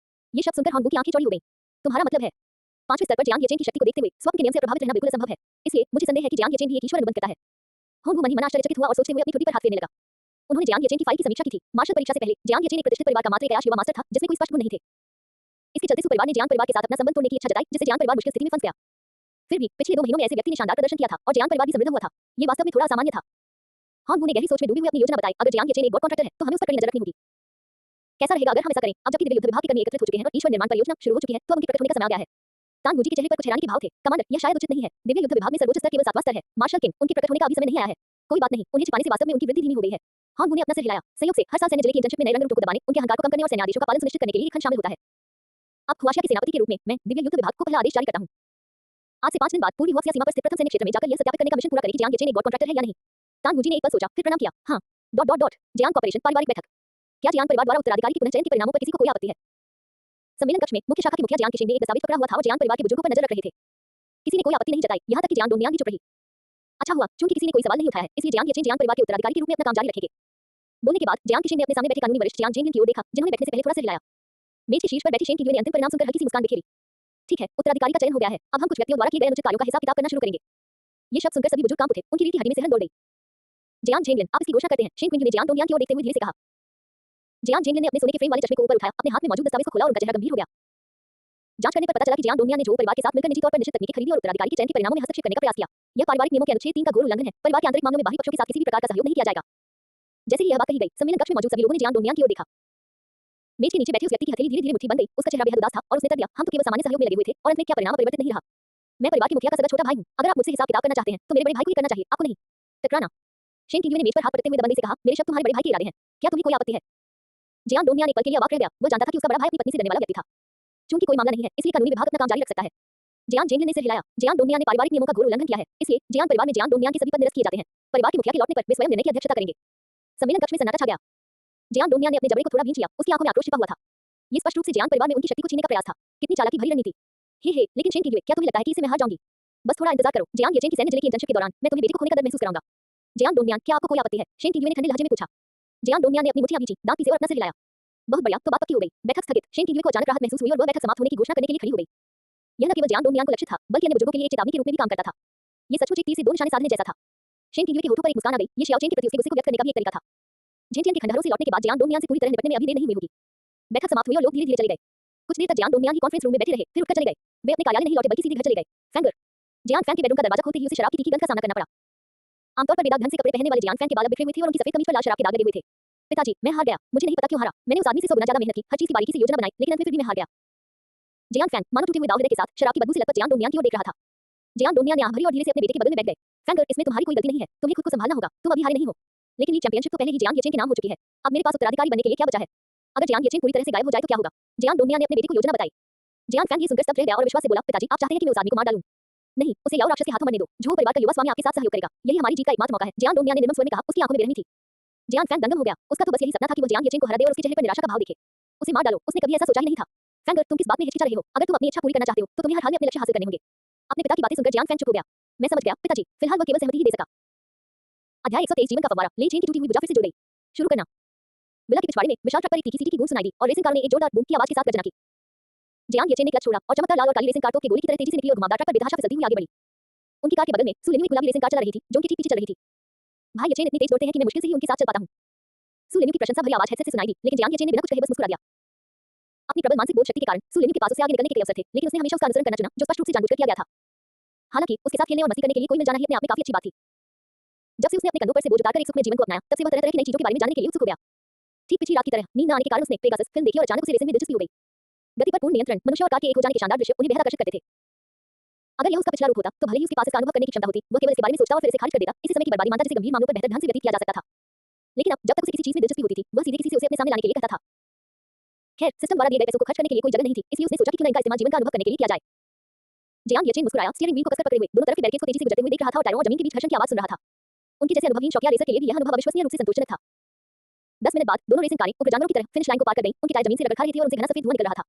ये शब्द सुनकर होंगू की आंखें चौड़ी हो गईं। तुम्हारा मतलब है? 5वें स्तर पर जियांग येचेन की शक्ति को देखते हुए स्वप्न के नियम से प्रभावित रहना बिल्कुल असंभव है, इसलिए मुझे संदेह है कि जियांग येचेन भी एक ईश्वर अनुबंध करता है। होंगू मन ही मन आश्चर्यचकित हुआ और सोचते हुए अपनी ठुड्डी पर हाथ फेरने लगा। उन्होंने जियांग येचेन की फाइल की समीक्षा की थी। मार्शल परीक्षा से पहले जियांग येचेन एक प्रतिष्ठित परिवार का मात्र एक अयाश युवा मास्टर था, जिसमें कोई स्पष्ट गुण नहीं थे। इसके चलते परिवार ने जियांग परिवार के साथ अपना संबंध तोड़ने की इच्छा जताई, जिससे जियांग परिवार मुश्किल स्थिति में फंस गया। फिर भी पिछले 2 महीनों में ऐसे व्यक्ति ने शानदार प्रदर्शन किया था और जियांग परिवार भी समृद्ध हुआ था। ये वास्तव में थोड़ा असामान्य था। होंगू ने गहरी सोच में डूबे हुए अपनी योजना बताई, अगर जियांग येचेन एक गॉड कॉन्ट्रैक्टर है, तो हमें उस पर कड़ी नजर रखनी होगी। कैसा रहेगा अगर हम ऐसा करें? अब जबकि दिव्य युद्ध विभाग के कर्मी एकत्रित हो चुके हैं और ईश्वर निर्माण परियोजना शुरू हो चुकी है, तो अब उनके प्रकट होने का समय आ गया है। तांगुजी के चेहरे पर कुछ हैरानी के भाव थे। कमांडर, यह शायद उचित नहीं है। दिव्य युद्ध विभाग में सर्वोच्च स्तर केवल 7वां स्तर है। मार्शल किंग, उनके प्रकट होने का अभी समय नहीं आया है। कोई बात नहीं, उन्हें छिपाने से वास्तव में उनकी वृद्धि धीमी हो गई है। होंगू ने अपना सिर हिलाया। संयोग से हर साल सैन्य जिले की इंटर्नशिप में नए रंग रूपों को दबाने, उनके अहंकार को कम करने और सैन्य आदेशों का पालन सुनिश्चित करने के लिए एक खंड शामिल होता है। अब हुआशिया के सेनापति के रूप में मैं दिव्य युद्ध विभाग को पहला आदेश जारी करता हूं। आज से 5 दिन बाद पूर्वी हुआसिया सीमा पर स्थित प्रथम सैन्य क्षेत्र में जाकर यह सत्यापित करने का मिशन पूरा करें कि जियांग येचेन एक गॉड कॉन्ट्रैक्टर है या नहीं। तांगुजी ने एक पल सोचा, फिर प्रणाम किया। हां। जियांग कॉर्पोरेशन पारिवारिक बैठक। क्या जियांग परिवार द्वारा उत्तराधिकारी के पुनर्चयन के परिणामों पर किसी को कोई आपत्ति है? सम्मेलन कक्ष में मुख्य शाखा के मुखिया जियांग किशिन ने एक दस्तावेज पकड़ा हुआ था और जियांग परिवार के बुजुर्गों पर नजर रख रहे थे। किसी ने कोई आपत्ति नहीं जताई, यहां तक कि जियांग डोंगयांग भी चुप रही। अच्छा हुआ, चूंकि किसी ने कोई सवाल नहीं उठाया है, इसलिए जियांग येचेन जियांग परिवार के उत्तराधिकारी के रूप में अपना काम जारी रखेंगे। बोलने के बाद जियांग किशिन ने अपने सामने बैठे कानूनी वरिष्ठ जियांग जेंगिन की ओर देखा, जिन्होंने बैठने से पहले थोड़ा सिर हिलाया। मेज के शीर्ष पर बैठी शेन की ने अंतिम परिणाम सुनकर हल्की सी मुस्कान बिखेरी। ठीक है, उत्तराधिकारी का चयन हो गया है, अब हम कुछ व्यक्तियों द्वारा किए गए अनुचित कार्यों का हिसाब किताब करना शुरू करेंगे। ये शब्द सुनकर सभी बुजुर्ग कांप उठे, उनकी रीढ़ की हड्डी में सिहरन दौड़ गई। जियांग जेंगिन, आप इसकी घोषणा करते हैं? शेन क्विंग ने जियांग डोंगयांग की ओर देखते हुए धीरे से कहा। जियांग जेंगिन ने अपने सोने के फ्रेम वाले चश्मे को ऊपर उठाया, अपने हाथ में मौजूद दस्तावेज को खोला और उनका चेहरा गंभीर हो गया। जांच करने पर पता चला कि जियांग डोंगयांग ने जो परिवार के साथ मिलकर निजी तौर पर निश्चित तकनीकी खरीदी और उत्तराधिकारी के चयन के परिणामों में हस्तक्षेप करने का प्रयास किया। यह पारिवारिक नियमों के अनुच्छेद 3 का घोर उल्लंघन है। परिवार के आंतरिक मामलों में बाहरी पक्षों के साथ किसी भी प्रकार का सहयोग नहीं किया जाएगा। जैसे ही यह बात कही गई, सम्मेलन कक्ष में मौजूद सभी लोगों ने जियांग डोंगयांग की ओर देखा। मेज के नीचे बैठे उस व्यक्ति की हथेली धीरे-धीरे मुट्ठी बन गई, उसका चेहरा बेहद उदास था और उसने तर्क दिया, हम तो केवल सामान्य सहयोग में लगे हुए थे और अंत में क्या परिणाम परिवर्तित नहीं रहा। मैं परिवार के मुखिया का सगा छोटा भाई हूं, अगर आप मुझसे हिसाब किताब करना चाहते हैं, तो मेरे बड़े भाई को ही करना चाहिए, आपको नहीं। टकराना। शेन किंग ने मेज पर हाथ पटकते हुए दबंगई से कहा, मेरे शब्द तुम्हारे बड़े भाई के इरादे हैं, क्या तुम्हें कोई आपत्ति है? जियांग डोंगयांग एक पल के लिए अवाक रह गया, वह जानता था कि उसका बड़ा भाई अपनी पत्नी से डरने वाला व्यक्ति था। चूंकि कोई मामला नहीं है, इसलिए कानूनी विभाग अपना काम जारी रख सकता है। जियांग जेंगिन ने सिर हिलाया। जियांग डोंगयांग ने पारिवारिक नियमों का घोर उल्लंघन किया है, इसलिए जियांग परिवार में जियांग डोंगयांग के सभी पद निरस्त किए जाते हैं। परिवार के मुखिया के लौटने पर वे स्वयं निर्णय की अध्यक्षता करेंगे। सम्मेलन कक्ष में सन्नाटा छा गया। जियांग डोंगयांग ने अपने जबड़े को थोड़ा भींच लिया, उसकी आंखों में आक्रोश छिपा हुआ था। ये स्पष्ट रूप से जियांग परिवार में उनकी शक्ति को छीनने का प्रयास था। कितनी चालाकी भरी रणनीति। हे, लेकिन शेन किंग, क्या तुम्हें लगता है कि इससे मैं हार जाऊंगी? बस थोड़ा इंतजार करो। जियांग येचेन की सैन्य जिले की इंटर्नशिप के दौरान मैं तुम्हें बेटे को खोने का दर्द महसूस कराऊंगा। जियांग डोंगयांग, क्या आपको कोई आपत्ति है? शेन किंग ने ठंडे लहजे में पूछा। जियांग डोंगयांग ने अपनी मुट्ठियां भींची, दांत पीसे और अपना सिर हिलाया। बहुत बढ़िया, तो बात पक्की हो गई। बैठक स्थगित। शेन किंग को अचानक राहत महसूस हुई और वह बैठक समाप्त होने की घोषणा करने के लिए खड़ी हो गई। यह न केवल जियांग डोंगयांग को लक्षित था, बल्कि अन्य बुजुर्गों के लिए एक चेतावनी के रूप में भी काम करता था। ये सचमुच एक तीर से 2 निशाने साधने जैसा था। शेन किंग के होठों पर एक मुस्कान आ गई। ये शियाओ चेन के प्रति उसके गुस्से को व्यक्त करने का भी एक तरीका था। झेनझेन के खंडहरों से लौटने के बाद जियांग डोंगयांग से पूरी तरह निपटने में अभी देर नहीं हुई होगी। बैठक समाप्त हुई और लोग धीरे-धीरे चले गए। कुछ देर तक जियांग डोंगयांग ही कॉन्फ्रेंस रूम में बैठे रहे, फिर उठकर चले गए। वे अपने कार्यालय नहीं लौटे बल्कि सीधे घर चले गए। फैंगर। जियांग फैंग के बेडरूम का दरवाजा खोलते ही उसे शराब की तीखी गंध का सामना करना पड़ा। आमतौर पर बेदाग ढंग से कपड़े पहनने वाले जियांग फैंग के बाल बिखरे हुए थे और उनकी सफेद कमीज पर लाल शराब के दाग लगे हुए थे। पिताजी, मैं हार गया। मुझे नहीं पता क्यों हारा। मैंने उस आदमी से 100 गुना ज्यादा मेहनत की, हर चीज की बारीकी से योजना बनाई, लेकिन अंत में फिर भी मैं हार गया। जियांग फैंग मानो टूटे हुए दाव हृदय के साथ शराब की बदबू से लथपथ जियांग डोंगयांग की ओर देख रहा था। जियांग डोंगयांग ने आंख भरी और धीरे से अपने बेटे के बगल में बैठ गए। फैंगर, इसमें तुम्हारी कोई गलती नहीं है, तुम्हें खुद को संभालना होगा, तुम अभी हारे नहीं हो। लेकिन ये चैंपियनशिप तो पहले ही जियांग येचेन के नाम हो चुकी है। अब मेरे पास उत्तराधिकारी बनने के लिए क्या बचा है? अगर जियांग येचेन पूरी तरह से गायब हो जाए तो क्या होगा? जियांग डोंगयांग ने अपने बेटे को योजना बताई। जियांग फैंग ये सुनकर स्तब्ध रह गया और विश्वास से बोला, पिताजी, आप चाहते हैं कि मैं उस आदमी को मार डालूं? नहीं, उसे लाओ राक्षस के हाथों मरने दो। जो परिवार का युवा स्वामी आपके साथ सहयोग करेगा, यही हमारी जीत का एकमात्र मौका है। जियांग डोंगयांग ने निर्मम स्वर में कहा, उसकी आंखों में बेरहमी थी। जियांग फैंग दंगम हो गया। उसका तो बस यही सपना था कि वो जियांग येचेन को हरा दे और उसके चेहरे पर निराशा का भाव दिखे। उसे मार डालो, उसने कभी ऐसा सोचा ही नहीं था। फैंगर, तुम किस बात में हिचकिचा रहे हो? अगर तुम अपनी इच्छा पूरी करना चाहते हो, तो तुम्हें हर हाल में अपने लक्ष्य हासिल करने होंगे। अपने पिता की बातें सुनकर जियांग फैंग चुप हो गया। मैं समझ गया, पिताजी। फिलहाल वह केवल सहमति ही दे सका। अध्याय 123 जीवन का फव्वारा। ले चेन की टूटी हुई भुजा फिर से जुड़ गई। शुरू करना। विला के पिछवाड़े में विशाल ट्रक पर एक तीखी सीटी की गूंज सुनाई दी और रेसिंग कार ने एक जोरदार बूम की आवाज के साथ गर्जना की। जियांग येचेन ने क्लच छोड़ा और चमकदार लाल और काली रेसिंग कार तोप की गोली की तरह तेजी से निकली और घुमावदार ट्रक पर बेतहाशा फिसलती हुई आगे बढ़ी। उनकी कार के बगल में सु लिन्यू एक गुलाबी रेसिंग कार चला रही थी जो उनके ठीक पीछे चल रही थी। भाई ये चेन इतनी तेज दौड़ते हैं कि मैं मुश्किल से ही उनके साथ चल पाता हूँ। सु लिन्यू की प्रशंसा भरी आवाज हेडसेट से सुनाई दी, लेकिन जियांग ये चेन ने बिना कुछ कहे बस मुस्कुरा दिया। अपनी प्रबल मानसिक बोध शक्ति के कारण सु लिन्यू के पास उससे आगे निकलने के कई अवसर थे, लेकिन उसने हमेशा उसका अनुसरण करना चुना, जो स्पष्ट रूप से जानबूझकर किया गया था। हालांकि उसके साथ खेलने और मस्ती करने के लिए कोई मिल जाना ही अपने आप में काफी अच्छी बात थी। जब से उसने अपने कंधों पर से बोझ उतारकर एक सुखमय जीवन को अपनाया, तब से वह तरह-तरह की नई चीजों के बारे में जानने के लिए उत्सुक हो गया। ठीक पिछली रात की तरह नींद न आने के कारण उसने पेगासस फिल्म देखी और अचानक उसे रेसिंग में दिलचस्पी हो गई। गति पर पूर्ण नियंत्रण, मनुष्य और कार के एक हो जाने के शानदार दृश्य उन्हें बेहद आकर्षित करते थे। अगर यह उसका पिछला रूप होता, तो भले ही उसके पास इसका अनुभव करने की क्षमता होती, वह केवल इसके बारे में सोचता और फिर इसे खारिज कर देता, इसे समय की बर्बादी मानता जिसे गंभीर मामलों पर बेहतर ढंग से व्यतीत किया जा सकता था। लेकिन अब जब तक उसे किसी चीज में दिलचस्पी होती थी, वह सीधे किसी से उसे अपने सामने लाने के लिए कहता था। खैर, सिस्टम द्वारा दिए गए पैसों को खर्च करने के लिए कोई जगह नहीं थी, इसलिए उसने सोचा कि क्यों न इनका इस्तेमाल जीवन का अनुभव करने के लिए किया जाए। जियांग ये चेन मुस्कुराया, स्टीयरिंग व्हील को कसकर पकड़े हुए दोनों तरफ के बैरिकेड्स को तेजी से गुजरते हुए देख रहा था और टायरों और जमीन के बीच घर्षण की आवाज सुन रहा था। उनके जैसे अनुभवहीन शौकिया रेसर के लिए भी यह अनुभव अविश्वसनीय रूप से संतोषजनक था। 10 मिनट बाद दोनों रेसिंग कारें उग्र जानवरों की तरह फिनिश लाइन को पार कर गईं, उनके टायर जमीन से रगड़ खा रहे थे और उनसे घना सफेद धुआं निकल रहा था।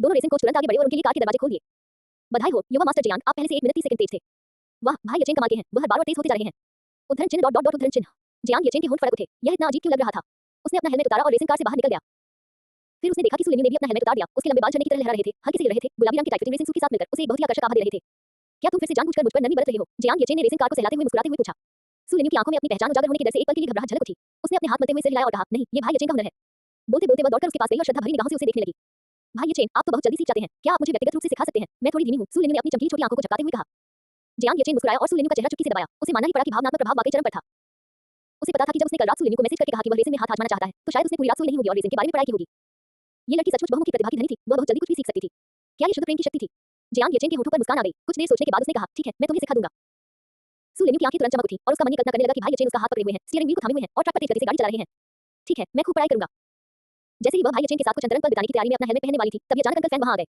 दोनों रेसिंग कोच तुरंत आगे बढ़े और उनके लिए कार के दरवाजे खोल दिए। बधाई हो युवा मास्टर जियांग, आप पहले से 1 मिनट 30 सेकंड तेज थे। वाह भाई ये चेन कमाल के हैं, वह हर बार और तेज होते जा रहे हैं। उद्धरण चिन्ह डॉट डॉट डॉट उद्धरण चिन्ह। जियांग ये चेन के होंठ फड़क उठे, यह इतना अजीब क्यों लग रहा था। उसने अपना हेलमेट उतारा और रेसिंग कार से बाहर निकल गया। फिर उसने देखा कि सु लिन्यू ने भी अपना हेलमेट उतार दिया, उसके लंबे बाल झरने की तरह लहरा रहे थे, हल्के से गिर रहे थे, गुलाबी रंग के टाइट फिटिंग रेसिंग सूट के साथ मिलकर उसे एक बहुत ही आकर्षक आभा दे रहे थे। क्या तुम फिर से जानबूझकर मुझ पर नरमी बरत रहे हो? जियांग ये चेन ने रेसिंग कार को सहलाते हुए मुस्कुराते हुए पूछा। सु लिन्यू की आंखों में अपनी पहचान उजागर होने के डर से एक पल के लिए घबराहट झलक उठी। उसने अपने हाथ मलते हुए सिर हिलाया और कहा, नहीं, ये भाई ये चेन का हुनर है। बोलते-बोलते वह दौड़कर उसके पास गई और श्रद्धा भरी निगाहों से उसे देखने लगी। भाई ये चेन, आप तो बहुत जल्दी सीख जाते हैं, क्या आप मुझे व्यक्तिगत रूप से सिखा सकते हैं? मैं थोड़ी धीमी हूं, सु लिन्यू ने अपनी चमकीली छोटी आंखों को झपकाते हुए कहा। जियांग ये चेन मुस्कुराया और सु लिन्यू का चेहरा चुटकी से दबाया, उसे मानना ही पड़ा कि भावनात्मक प्रभाव वाकई चरम पर था। उसे पता था कि जब उसने कल रात सु लिन्यू को मैसेज करके कहा कि वह रेसिंग में हाथ आजमाना चाहता है, तो शायद उसने पूरी रात सोई नहीं होगी और रेसिंग के बारे में पढ़ाई की होगी। ये लड़की सचमुच बहुमुखी प्रतिभा की धनी थी, वह बहुत जल्दी कुछ भी सीख सकती थी। क्या ये शुद्ध प्रेम की शक्ति थी? जियांग ये चेन के होठों पर मुस्कान आ गई। कुछ देर सोचने के बाद उसने कहा, ठीक है, मैं तुम्हें सिखा दूंगा। सु लिन्यू की आंखें तुरंत चमक उठी और उसका मन ये कल्पना करने लगा कि भाई ये चेन उसका हाथ पकड़े हुए हैं, स्टीयरिंग व्हील को थामे हुए हैं और ट्रक पर तेज गति से गाड़ी चला रहे हैं। ठीक है, मैं खूब पढ़ाई करूंगा। जैसे ही वह भाई ये चेन के साथ कुछ अंतरंग पल बिताने की तैयारी में अपना हेलमेट पहनने वाली थी, तभी अचानक अंकल फैंग वहां आ गए।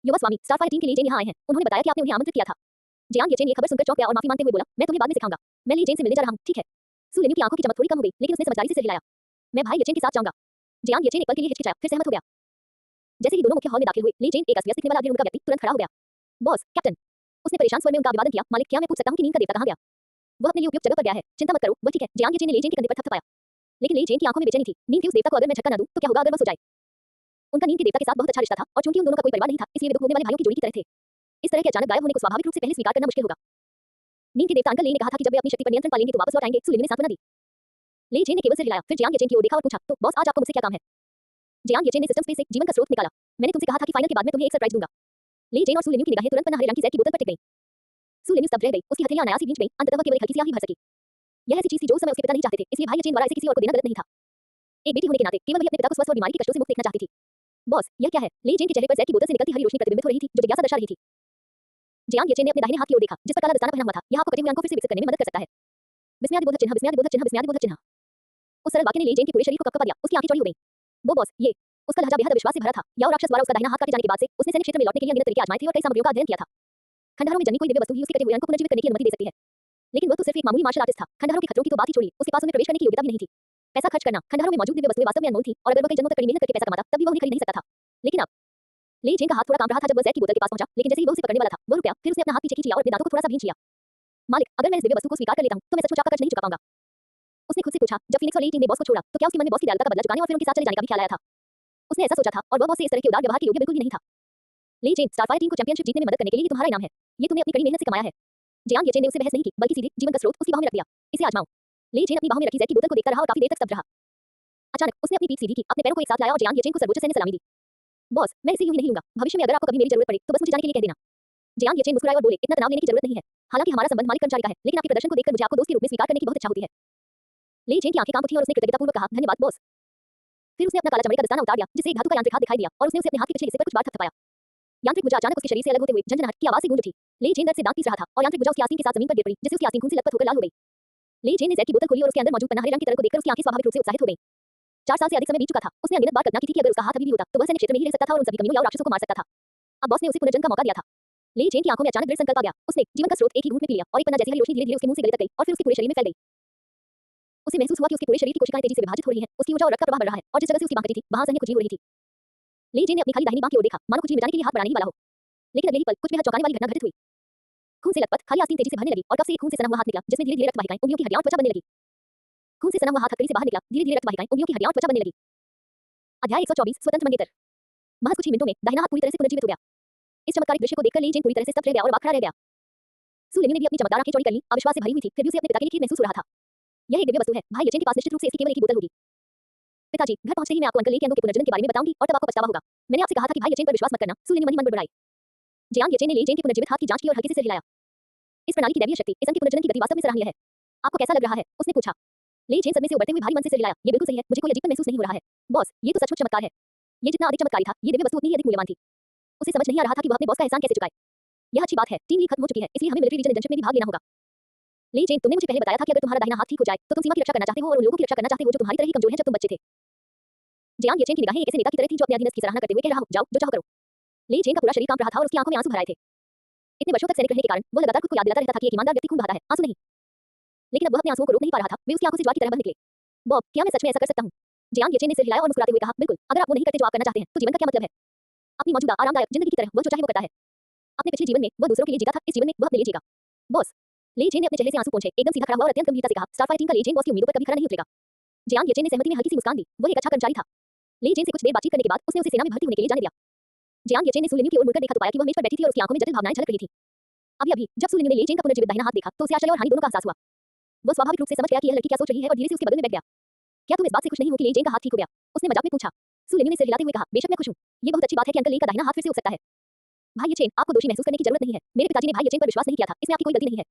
युवा स्वामी, स्टारफायर टीम के लिए जेन यहाँ आए हैं, उन्होंने बताया कि आपने उन्हें आमंत्रित किया था। जियांग ये चेन ये खबर सुनकर चौंक गया और माफी मांगते हुए बोला, मैं तुम्हें बाद में सिखाऊंगा, मैं ली जेन से मिलने जा रहा हूँ, ठीक है। सु लिन्यू की आंखों की चमक थोड़ी कम हो गई, लेकिन उसने समझदारी से सिर हिलाया। मैं भाई ये चेन के साथ जाऊंगा। जियांग ये चेन एक पल के लिए हिचकिचाया, फिर सहमत हो गया। जैसे ही दोनों मुख्य हॉल में दाखिल हुए, ली जेन एक अस्त-व्यस्त दिखने वाला अधेड़ उम्र का व्यक्ति तुरंत खड़ा हो गया। Boss, captain. उसने परेशान स्वर में उनका अभिवादन किया, मालिक क्या मैं पूछ सकता हूँ कि नींद का देवता कहाँ गया? वह अपने लिए उपयुक्त जगह पर गया है, चिंता मत करो, वह ठीक है। जियांग ये चेन ने ली जेन के कंधे पर थपथपाया। लेकिन ली जेन की आंखों में बेचैनी थी, नींद के उस देवता को अगर मैं झटका न दूं, तो क्या होगा अगर वह सो जाए? उनका नींद के देवता के साथ बहुत अच्छा रिश्ता था और चूंकि उन दोनों का कोई परिवार नहीं था, इसलिए वे दुख होने वाले भाइयों की जोड़ी की तरह थे। इस तरह के अचानक गायब होने को स्वाभाविक रूप से पहले स्वीकार करना मुश्किल होगा। नींद के देवता अंकल ली ने कहा था कि जब वे अपनी शक्ति पर नियंत्रण पा लेंगे तो वापस लौट आएंगे, सु लिन्यू ने सांत्वना दी। ली जेन ने केवल सिर हिलाया, फिर जियांग ये चेन की ओर देखा और पूछा, तो बॉस आज आपको मुझसे क्या काम है? जियांग ये चेन ने सिस्टम स्पेस से जीवन का स्रोत निकाला। मैंने तुमसे कहा था कि फाइनल के बाद मैं तुम्हें एक सरप्राइज दूंगा। ली जेन और सु लिन्यू की निगाहें तुरंत हरे रंग की जैक की बोतल पर टिक गईं। सु लिन्यू स्तब्ध रह गई, उसकी हथेलियां अनायास ही भींच गईं, अंततः वह केवल एक हल्की सी आह ही भर सकी। यह ऐसी चीज थी जो उस समय उसके पिता नहीं चाहते थे, इसलिए भाई ये चेन द्वारा इसे किसी और को देना गलत नहीं था। एक बेटी होने के नाते केवल वही अपने पिता को स्वस्थ और बीमारी के कष्टों से मुक्त देखना चाहती थी। बॉस, यह क्या है? ली जेन के चेहरे पर जैक की बोतल से निकलती हरी रोशनी प्रतिबिंबित हो रही थी, जो जिज्ञासा दर्शा रही थी। जियांग ये चेन ने अपने दाहिने हाथ की ओर देखा, जिस पर काला दस्ताना पहना हुआ था। यह आपको कटे हुए अंक को फिर से विकसित करने में मदद कर सकता है। विस्मयादिबोधक चिन्ह, विस्मयादिबोधक चिन्ह, विस्मयादिबोधक चिन्ह। उस सरल वाक्य ने ली जेन के पूरे शरीर को कपकपा दिया, उसकी आंखें चौड़ी हो गईं। वो बॉस, ये। उसका लहजा बेहद अविश्वास से भरा था। याओ राक्षस द्वारा उसका दाहिना हाथ काटे जाने के बाद से उसने सैन्य क्षेत्र में लौटने के लिए अनगिनत तरीके आजमाए थे और कई सामग्रियों का अध्ययन किया था। खंडहरों में जन्मी कोई दिव्य वस्तु ही उसके कटे हुए अंक को पुनर्जीवित करने की अनुमति दे सकती है। लेकिन वह तो सिर्फ एक मामूली मार्शल आर्टिस्ट था। खंडहरों के खतरों की तो बात ही छोड़िए, उसके पास उनमें प्रवेश करने की योग्यता भी नहीं थी। पैसा खर्च करना, खंडहरों में मौजूद दिव्य वस्तुएं वास्तव में अनमोल थी और अगर वह कई जन्मों तक कड़ी मेहनत करके पैसा कमाता, तब भी वह उन्हें खरीद नहीं सकता था। लेकिन अब ली जेन का हाथ थोड़ा कांप रहा था जब वह जैक की बोतल के पास पहुंचा, लेकिन जैसे ही वह उसे पकड़ने वाला था, वह रुक गया। फिर उसने अपना हाथ पीछे खींच लिया और अपने दांतों को थोड़ा सा भींच लिया। मालिक, अगर मैं इस दिव्य वस्तु को स्वीकार कर लेता हूं, तो मैं सचमुच आपका कर्ज नहीं चुका पाऊंगा। उसने खुद से पूछा, जब फिनिक्स और ली टीम ने बॉस को छोड़ा, तो क्या उसके मन में बॉस की दयालुता का बदला चुकाने और फिर उनके साथ चले जाने का भी ख्याल आया था? उसने ऐसा सोचा था और वह बॉस से इस तरह के उदार व्यवहार के योग्य बिल्कुल भी नहीं था। ली जेन, स्टारफायर टीम को चैंपियनशिप जीतने में मदद करने के लिए तुम्हारा इनाम है। ये तुमने अपनी कड़ी मेहनत से कमाया है। जियांग ये चेन ने उससे बहस नहीं की, बल्कि सीधे जीवन का स्रोत उसकी बाहों में रख दिया। इसे आजमाओ। ली जेन अपनी बाहों में रखी जैक की बोतल को देखता रहा और काफी देर तक स्तब्ध रहा। अचानक उसने अपनी पीठ सीधी की, अपने पैरों को एक साथ लाया और जियांग ये चेन को सर्वोच्च सैन्य सलामी दी। बॉस, मैं इसे यूं ही नहीं लूंगा। भविष्य में अगर आपको कभी मेरी जरूरत पड़े, तो बस मुझे जाने के लिए कह देना। जियांग ये चेन मुस्कुराए और बोले, इतना तनाव लेने की जरूरत नहीं है। हालांकि हमारा संबंध मालिक कर्मचारी का है, लेकिन आपके प्रदर्शन को देखकर मुझे आपको दोस्त के रूप में स्वीकार करने की बहुत इच्छा होती है। ली जेन की आंखें कांप उठी और उसने कृतज्ञतापूर्वक कहा, धन्यवाद बॉस। फिर उसने अपना काला चमड़े का दस्ताना उतार दिया, जिसे एक धातु का यांत्रिक हाथ दिखाई दिया और उसने उसे अपने हाथ के पिछले हिस्से पर कुछ बार थपथपाया। यांत्रिक भुजा अचानक उसके शरीर से अलग होते हुए झनझनाहट की आवाज से गूंज उठी। ली जेन दर्द से दांत पीस रहा था और यांत्रिक भुजा उसकी आस्तीन के साथ जमीन पर गिर पड़ी, जिससे उसकी आस्तीन खून से लथपथ होकर लाल हो गई। ली जेन ने जैक की बोतल खोली और उसके अंदर मौजूद पन्ना हरे रंग की तरल को देखकर उसकी आंखें स्वाभाविक रूप से उत्साहित हो गईं। 4 साल से अधिक समय बीत चुका था। उसने अनगिनत बार कल्पना की थी कि अगर उसका हाथ अभी भी होता, तो वह सैन्य क्षेत्र में ही रह सकता था और उन सभी कमियों या राक्षसों को मार सकता था। अब बॉस ने उसे पुनर्जन्म का मौका दिया था। ली जेन की आंखों में अचानक दृढ़ संकल्प आ गया। उसने जीवन का स्रोत एक ही घूंट में पी लिया और एक पन्ना जैसी हरी रोशनी धीरे-धीरे उसके मुंह से गले तक गई और फिर उसके पूरे शरीर में फैल गई। उसे महसूस हुआ कि उसके पूरे शरीर की कोशिकाएं तेजी से विभाजित हो रही हैं, उसकी ऊर्जा और रक्त का प्रवाह बढ़ रहा है और जिस जगह से उसकी बांह कटी थी, वहां सहने कुछ हो रही थी। ली जेन ने अपनी खाली दाहिनी बांह की ओर देखा, मानो कुछ भी मिटाने के लिए हाथ बढ़ाने ही वाला हो। लेकिन अगले ही पल कुछ बेहद चौंकाने वाली घटना घटित हुई। खून से लथपथ खाली आस्तीन तेजी से भरने लगी और कब से एक खून से सना हुआ हाथ निकला, जिसमें धीरे-धीरे रक्त वाहिकाएं उंगलियों की हड्डियां और त्वचा बनने लगी। खून से सना हुआ हाथ हथकड़ी से बाहर निकला, धीरे-धीरे रक्त वाहिकाएं उंगलियों की हड्डियां और त्वचा बनने लगी। अध्याय 124 स्वतंत्र मंगेतर। महज कुछ ही मिनटों में दाहिना हाथ पूरी तरह से पुनर्जीवित हो गया। इस चमत्कारिक दृश्य को देखकर ली जेन पूरी तरह से स्तब्ध रह गया और बाखड़ा रह गया। सुलेनी ने भी अपनी चमकदार आंखें चौड़ी कर ली, अविश्वास से भरी हुई थी, फिर भी उसे अपने पिता के लिए खेद महसूस हो रहा था। यह एक दिव्य वस्तु है, भाई यचेन के पास निश्चित रूप से इसकी केवल एक ही बोतल होगी। पिताजी, घर पहुंचते ही मैं आपको अंकल ली के अंगों के पुनर्जन्म के बारे में बताऊंगी और तब आपको पछतावा होगा। मैंने आपसे कहा था कि भाई यचेन पर विश्वास मत करना, सुलेनी मन ही मन बड़बड़ाई। जियांग यचेन ने ली जेन के पुनर्जीवित हाथ की जांच की और हल्के से सिर हिलाया। इस प्रणाली की दैवीय शक्ति, इस अंग के पुनर्जनन की गति वास्तव में सराहनीय है। आपको कैसा लग रहा है? उसने पूछा। ली जेन सदमे से उबरते हुए भारी मन से सिर हिलाया। ये बिल्कुल सही है, मुझे कोई अजीबपन महसूस नहीं हो रहा है। बॉस, ये तो सचमुच चमत्कार है। ये जितना अधिक चमत्कारी था, ये दिव्य वस्तु उतनी ही अधिक मूल्यवान थी। उसे समझ नहीं आ रहा था कि वह अपने बॉस का एहसान कैसे चुकाए। यह अच्छी बात है, टीम लीग खत्म हो चुकी है, इसलिए हमें मिलिट्री रीजन में भी भाग लेना होगा। ली जेन, तुमने मुझे पहले बताया था कि अगर तुम्हारा दाहिना हाथ ठीक हो जाए, तो तुम सीमा की रक्षा करना चाहते हो और उन लोगों की रक्षा करना चाहते हो जो तुम्हारी तरह ही कमजोर हैं जब तुम बच्चे थे। जियांग यचेन की निगाहें एक ऐसे नेता की तरह थी जो अपने अधीनस्थ की सराहना करते हुए कह रहा हो, जाओ जो चाहो करो। ली जेन का पूरा शरीर कांप रहा था और उसकी आंखों में आंसू भर आए थे। इतने वर्षों तक सैनिक रहने के कारण वह लगातार खुद को याद दिलाता रहता था कि एक ईमानदार व्यक्ति खून बहाता है, आंसू नहीं। लेकिन अब वह अपने आंसुओं को रोक नहीं पा रहा था, वे उसकी आंखों से ज्वार की तरह बह निकले। बॉब, क्या मैं सच में ऐसा कर सकता हूं? जियांग यचेन ने सिर हिलाया और मुस्कुराते हुए कहा, बिल्कुल, अगर आप वो नहीं करते जो आप करना चाहते हैं, तो जीवन का क्या मतलब है? अपनी मौजूदा आरामदायक जिंदगी की तरह वह जो चाहे वो करता है। अपने पिछले जीवन में वह दूसरों के लिए जीता था, इस जीवन में वह अपने लिए जीगा। बॉस, ली जेन ने अपने चेहरे से आंसू पोंछे, एकदम सीधा खड़ा हुआ और अत्यंत गंभीरता से कहा, स्टारफायर टीम का ली जेन बॉस की उम्मीदों पर कभी खरा नहीं उतरेगा। जियांग यचेन ने सहमति में हल्की सी मुस्कान दी, वह एक अच्छा कर्मचारी था। ली जेन से कुछ देर बातचीत करने के बाद उसने उसे सेना में भर्ती होने के लिए जाने दिया। जियांग यचेन ने सुलेन्यू की ओर मुड़कर देखा तो पाया कि वह मेज पर बैठी थी और उसकी आंखों में जटिल भावनाएं झलक रही थी। अभी जब सुलेन्यू ने ली जेन का पुनर्जीवित दाहिना हाथ देखा, तो उसे आश्चर्य और हानि दोनों का एहसास हुआ। वह स्वाभाविक रूप से समझ गया कि यह लड़की क्या सोच रही है और धीरे से उसके बगल में बैठ गया। क्या तुम इस बात से खुश नहीं हो कि ली जेन का हाथ ठीक हो गया? उसने मजाक में पूछा। सुलेन्यू ने सिर हिलाते हुए कहा, बेशक मैं खुश हूं। ये बहुत अच्छी बात है कि अंकल ली का दाहिना हाथ फिर से उग सकता है। भाई यचेन, आपको दोषी महसूस करने की जरूरत नहीं है। मेरे पिताजी ने भाई यचेन पर विश्वास नहीं किया था, इसमें आपकी कोई गलती नहीं है।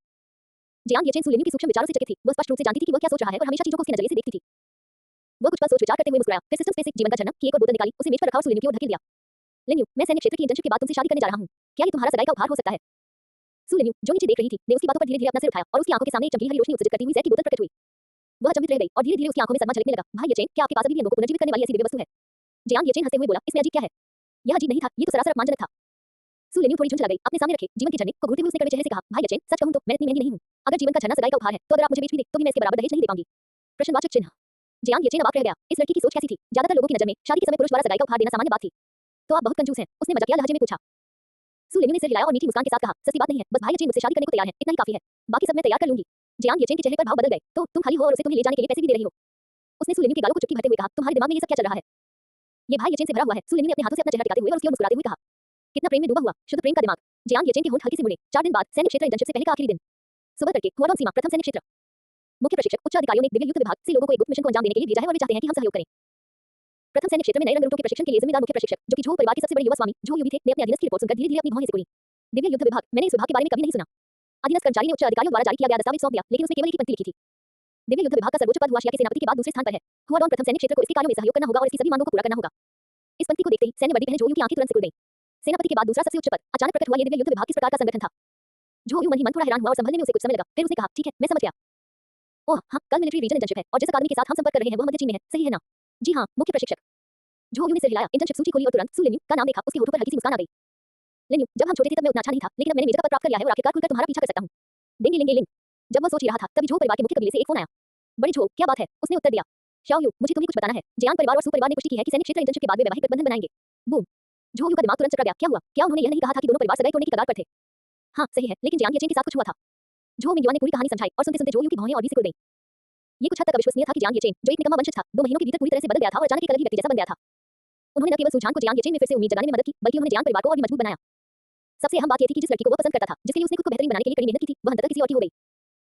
जियांग यचेन सुलेन्यू की सूक्ष्म विचारों से चकित थी। वह स्पष्ट रूप से जानती थी कि वह क्या सोच रहा है और हमेशा चीजों को उसके नजरिए से देखती थी। वह कुछ पल सोच विचार करते हुए मुस्कुराया, फिर सिस्टम स्पेस जीवन का झरना की एक और बोतल निकाली, उसे मेज पर रखा और सुलेन्यू की ओर धकेल दिया। लेन्यू, मैं सैनिक क्षेत्र की इंटर्नशिप के बाद तुमसे शादी करने जा रहा हूं। क्या ये तुम्हारा सगाई का उपहार हो सकता है? सुलेन्यू, जो नीचे देख रही थी, ने उसकी बातों पर धीरे-धीरे अपना सिर उठाया और उसकी आंखों के सामने एक चमकीली हरी रोशनी उत्सर्जित करती हुई जैक की बोतल प्रकट हुई। वह अचंभित रह गई और धीरे-धीरे उसकी आंखों में सदमा झलकने लगा। भाई यचेन, क्या आपके पास अभी भी अंगों को पुनर्जीवित करने वाली ऐसी दिव्य वस्तु है? जियांग यचेन हंसते हुए बोला, इसमें अजीब क्या है? यह अजीब नहीं था, ये तो सरासर अपमानजनक था। सुलेन्यू थोड़ी झुंझला गई, अपने सामने रखे जीवन के झरने को घूरते हुए उसने कड़वे चेहरे से कहा, भाई यचेन, सच कहूं तो मैं इतनी महंगी नहीं हूं। अगर जीवन का झरना सगाई का उपहार है, तो अगर आप मुझे बेच भी दे, तो भी मैं इसके बराबर दहेज नहीं दे पाऊंगी। प्रश्नवाचक चिन्ह। जियांग यचेन अवाक रह गया। इस लड़की की सोच कैसी थी? ज्यादातर लोगों की नजर में शादी के समय पुरुष द्वारा सगाई का उपहार देना सामान्य बात थी। तो आप बहुत कंजूस हैं, उसने मजाकिया लहजे में पूछा। सुलेन्यू ने सिर हिलाया और मीठी मुस्कान के साथ कहा, सस्ती बात नहीं है, बस भाई यचेन मुझसे शादी करने को तैयार है, इतना ही काफी है। बाकी सब मैं तैयार कर लूंगी। जियांग यचेन के चेहरे पर भाव बदल गए, तो तुम खाली हो और उसे तुम्हें ले जाने के लिए पैसे भी दे रही हो। उसने सुलेन्यू के गालों को चुटकी भरते हुए कहा, तुम्हारे दिमाग में ये सब क्या चल रहा है? ये भाई यचेन से भरा हुआ है। सुलेन्यू ने अपने हाथों से अपना चेहरा टिकाते हुए और उसकी ओर मुस्कुराते हुए कहा, कितना प्रेम में डूबा हुआ, शुद्ध प्रेम का दिमाग। जियांग यचेन के होंठ हल्के से मुड़े। 4 दिन बाद सैनिक क्षेत्र इंटर्नशिप से पहले का आखिरी दिन। सुबह तड़के हुआडोंग सीमा प्रथम सैनिक क्षेत्र। मुख्य प्रशिक्षक उच्च अधिकारियों ने दिव्य युद्ध विभाग से लोगों को एक गुप्त मिशन को अंजाम देने के लिए भेजा है और वे चाहते हैं कि हम सहयोग करें। प्रथम सैनिक क्षेत्र में नए रंगरूटों के प्रशिक्षण के लिए जिम्मेदार मुख्य प्रशिक्षक, जो कि झोउ परिवार के सबसे बड़े युवा स्वामी झोउ यूबी थे, ने अपने अधीनस्थ की रिपोर्ट सुनकर धीरे-धीरे अपनी भौहें सिकुड़ी। दिव्य युद्ध विभाग, मैंने इस विभाग के बारे में कभी नहीं सुना। अधीनस्थ कर्मचारी ने उच्च अधिकारियों द्वारा जारी किया गया दस्तावेज सौंप दिया, लेकिन उसमें केवल एक ही पंक्ति लिखी थी। दिव्य युद्ध विभाग का सर्वोच्च पद हुआशिया के सेनापति के बाद दूसरे स्थान पर है। हुआडोंग प्रथम सैनिक क्षेत्र को इसके कार्यों में सहयोग करना होगा और इसकी सभी मांगों को पूरा करना होगा। इस पंक्ति को देखते ही सैन्य वर्दी पहने झोउ की आंखें तुरंत सिकुड़ गईं। सेनापति के बाद दूसरा सबसे उच्च पद, अचानक प्रकट हुआ ये दिव्य युद्ध विभाग किस प्रकार का संगठन था। झोउ मन ही मन थोड़ा हैरान हुआ और संभलने में उसे कुछ समय लगा, फिर उसने कहा, ठीक है, मैं समझ गया। ओह हाँ, कल मिलिट्री रीजन इंटर्नशिप है और जिस अकादमी के साथ हम संपर्क कर रहे हैं वह मध्य चीन में है, सही है ना? जी हाँ, मुख्य प्रशिक्षक। झोउ ने सिर हिलाया, इंटर्नशिप सूची खोली और तुरंत सुलेन्यू का नाम देखा, उसके होठों पर हल्की सी मुस्कान आ गई। लेन्यू, जब हम छोटे थे तब मैं उतना अच्छा नहीं था, लेकिन अब मैंने मेजर का पद प्राप्त कर लिया है और आखिरकार खुलकर तुम्हारा पीछा कर सकता हूं। डिंग लिंग लिंग। जब वह सोच ही रहा था, तभी झोउ परिवार के मुख्य कबीले से एक फोन आया। बड़े झोउ, क्या बात है? उसने उत्तर दिया, शाओयू, मुझे तुम्हें कुछ बताना है। जियांग परिवार और सू परिवार ने पुष्टि की है कि सैनिक क्षेत्र इंटर्नशिप के बाद वे वैवाहिक गठबंधन बनाएंगे। बूम। झोउ का दिमाग तुरंत चकरा गया, क्या हुआ? क्या उन्होंने यह नहीं कहा था कि दोनों परिवार सगाई तोड़ने की कगार पर थे? हाँ, सही है, लेकिन जियांग यचेन के साथ कुछ हुआ था। झोउ मिंगयुआ ने पूरी कहानी समझाई और सुनते-सुनते झोउ की भौहें और भी सिकुड़ गईं। ये कुछ हद तक अविश्वसनीय था कि जियांग यचेन, जो एक निकम्मा वंशज था, 2 महीनों के भीतर पूरी तरह से बदल गया था और अचानक एक अलग ही व्यक्ति जैसा बन गया था। उन्होंने न केवल सुजान को जियांग यचेन में फिर से उम्मीद जगाने में मदद की, बल्कि उन्होंने जियांग परिवार को और भी मजबूत बनाया। सबसे अहम बात ये थी कि जिस लड़की को वह पसंद करता था, जिसके लिए उसने खुद को बेहतरीन बनाने के लिए कड़ी मेहनत की थी, वह अंततः किसी और की हो गई।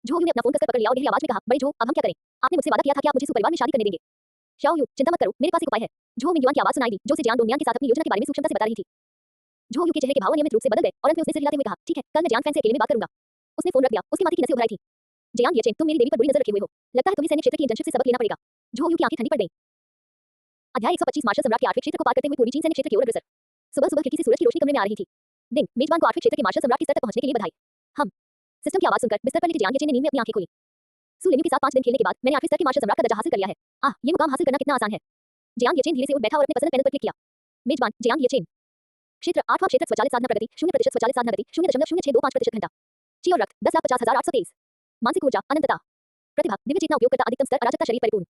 झोउ ने अपना फोन कसकर पकड़ लिया और गहरी आवाज में कहा, बड़े झोउ, अब हम क्या करें? आपने मुझसे वादा किया था कि आप मुझे सू परिवार में शादी करने देंगे। शाओयू, चिंता मत करो, मेरे पास एक उपाय है। झोउ मिंगयुआ की आवाज सुनाई दी, जो उसे जियांग डोंगयान के साथ अपनी योजना के बारे में सूक्ष्मता से बता रही थी। झोउ के चेहरे के भाव अनियमित रूप से बदल गए और अंत में उसने सिर हिलाते हुए कहा, ठीक है, कल मैं जियांग फैन से अकेले में बात करूंगा। उसने फोन रख दिया, उसके माथे की नसें उभर आई थी। जियांग यचेन, तुम मेरी देवी पर बुरी नजर रखे हुए हो। लगता है तुम्हें सैनिक क्षेत्र की इंटर्नशिप से सबक लेना पड़ेगा। झोउ की आंखें ठंडी पड़ गईं। अध्याय 125 मार्शल सम्राट के 8वें क्षेत्र को पार करते हुए पूर्वी चीन सैनिक क्षेत्र की ओर अग्रसर। सुबह-सुबह खिड़की से सूरज की रोशनी कमरे में आ रही थी। दिन, मेजबान को 8वें क्षेत्र के मार्शल सम्राट की सर तक पहुंचने के लिए बधाई। हम सिस्टम की आवाज सुनकर बिस्तर पर लेटे जियांग यचेन ने नींद में अपनी आंखें खोली। सुलेन्यू के साथ 5 दिन खेलने के बाद मैंने 8वें स्तर के मार्शल सम्राट का दर्जा हासिल कर लिया है। आह, ये मुकाम हासिल करना कितना आसान है। जियांग यचेन धीरे से उठ बैठा और अपने पसंद पैनल पर क्लिक किया। मेजबान जियांग यचेन। क्षेत्र 8वां क्षेत्र स्वचालित साधना प्रगति 0% स्वचालित साधना गति 0.0625% घंटा। ची और रक्त 10,50,823। मानसिक ऊर्जा अनंतता। प्रतिभा दिव्य चेतना उपयोगकर्ता अधिकतम स्तर अराजकता शरीर परिपूर्ण।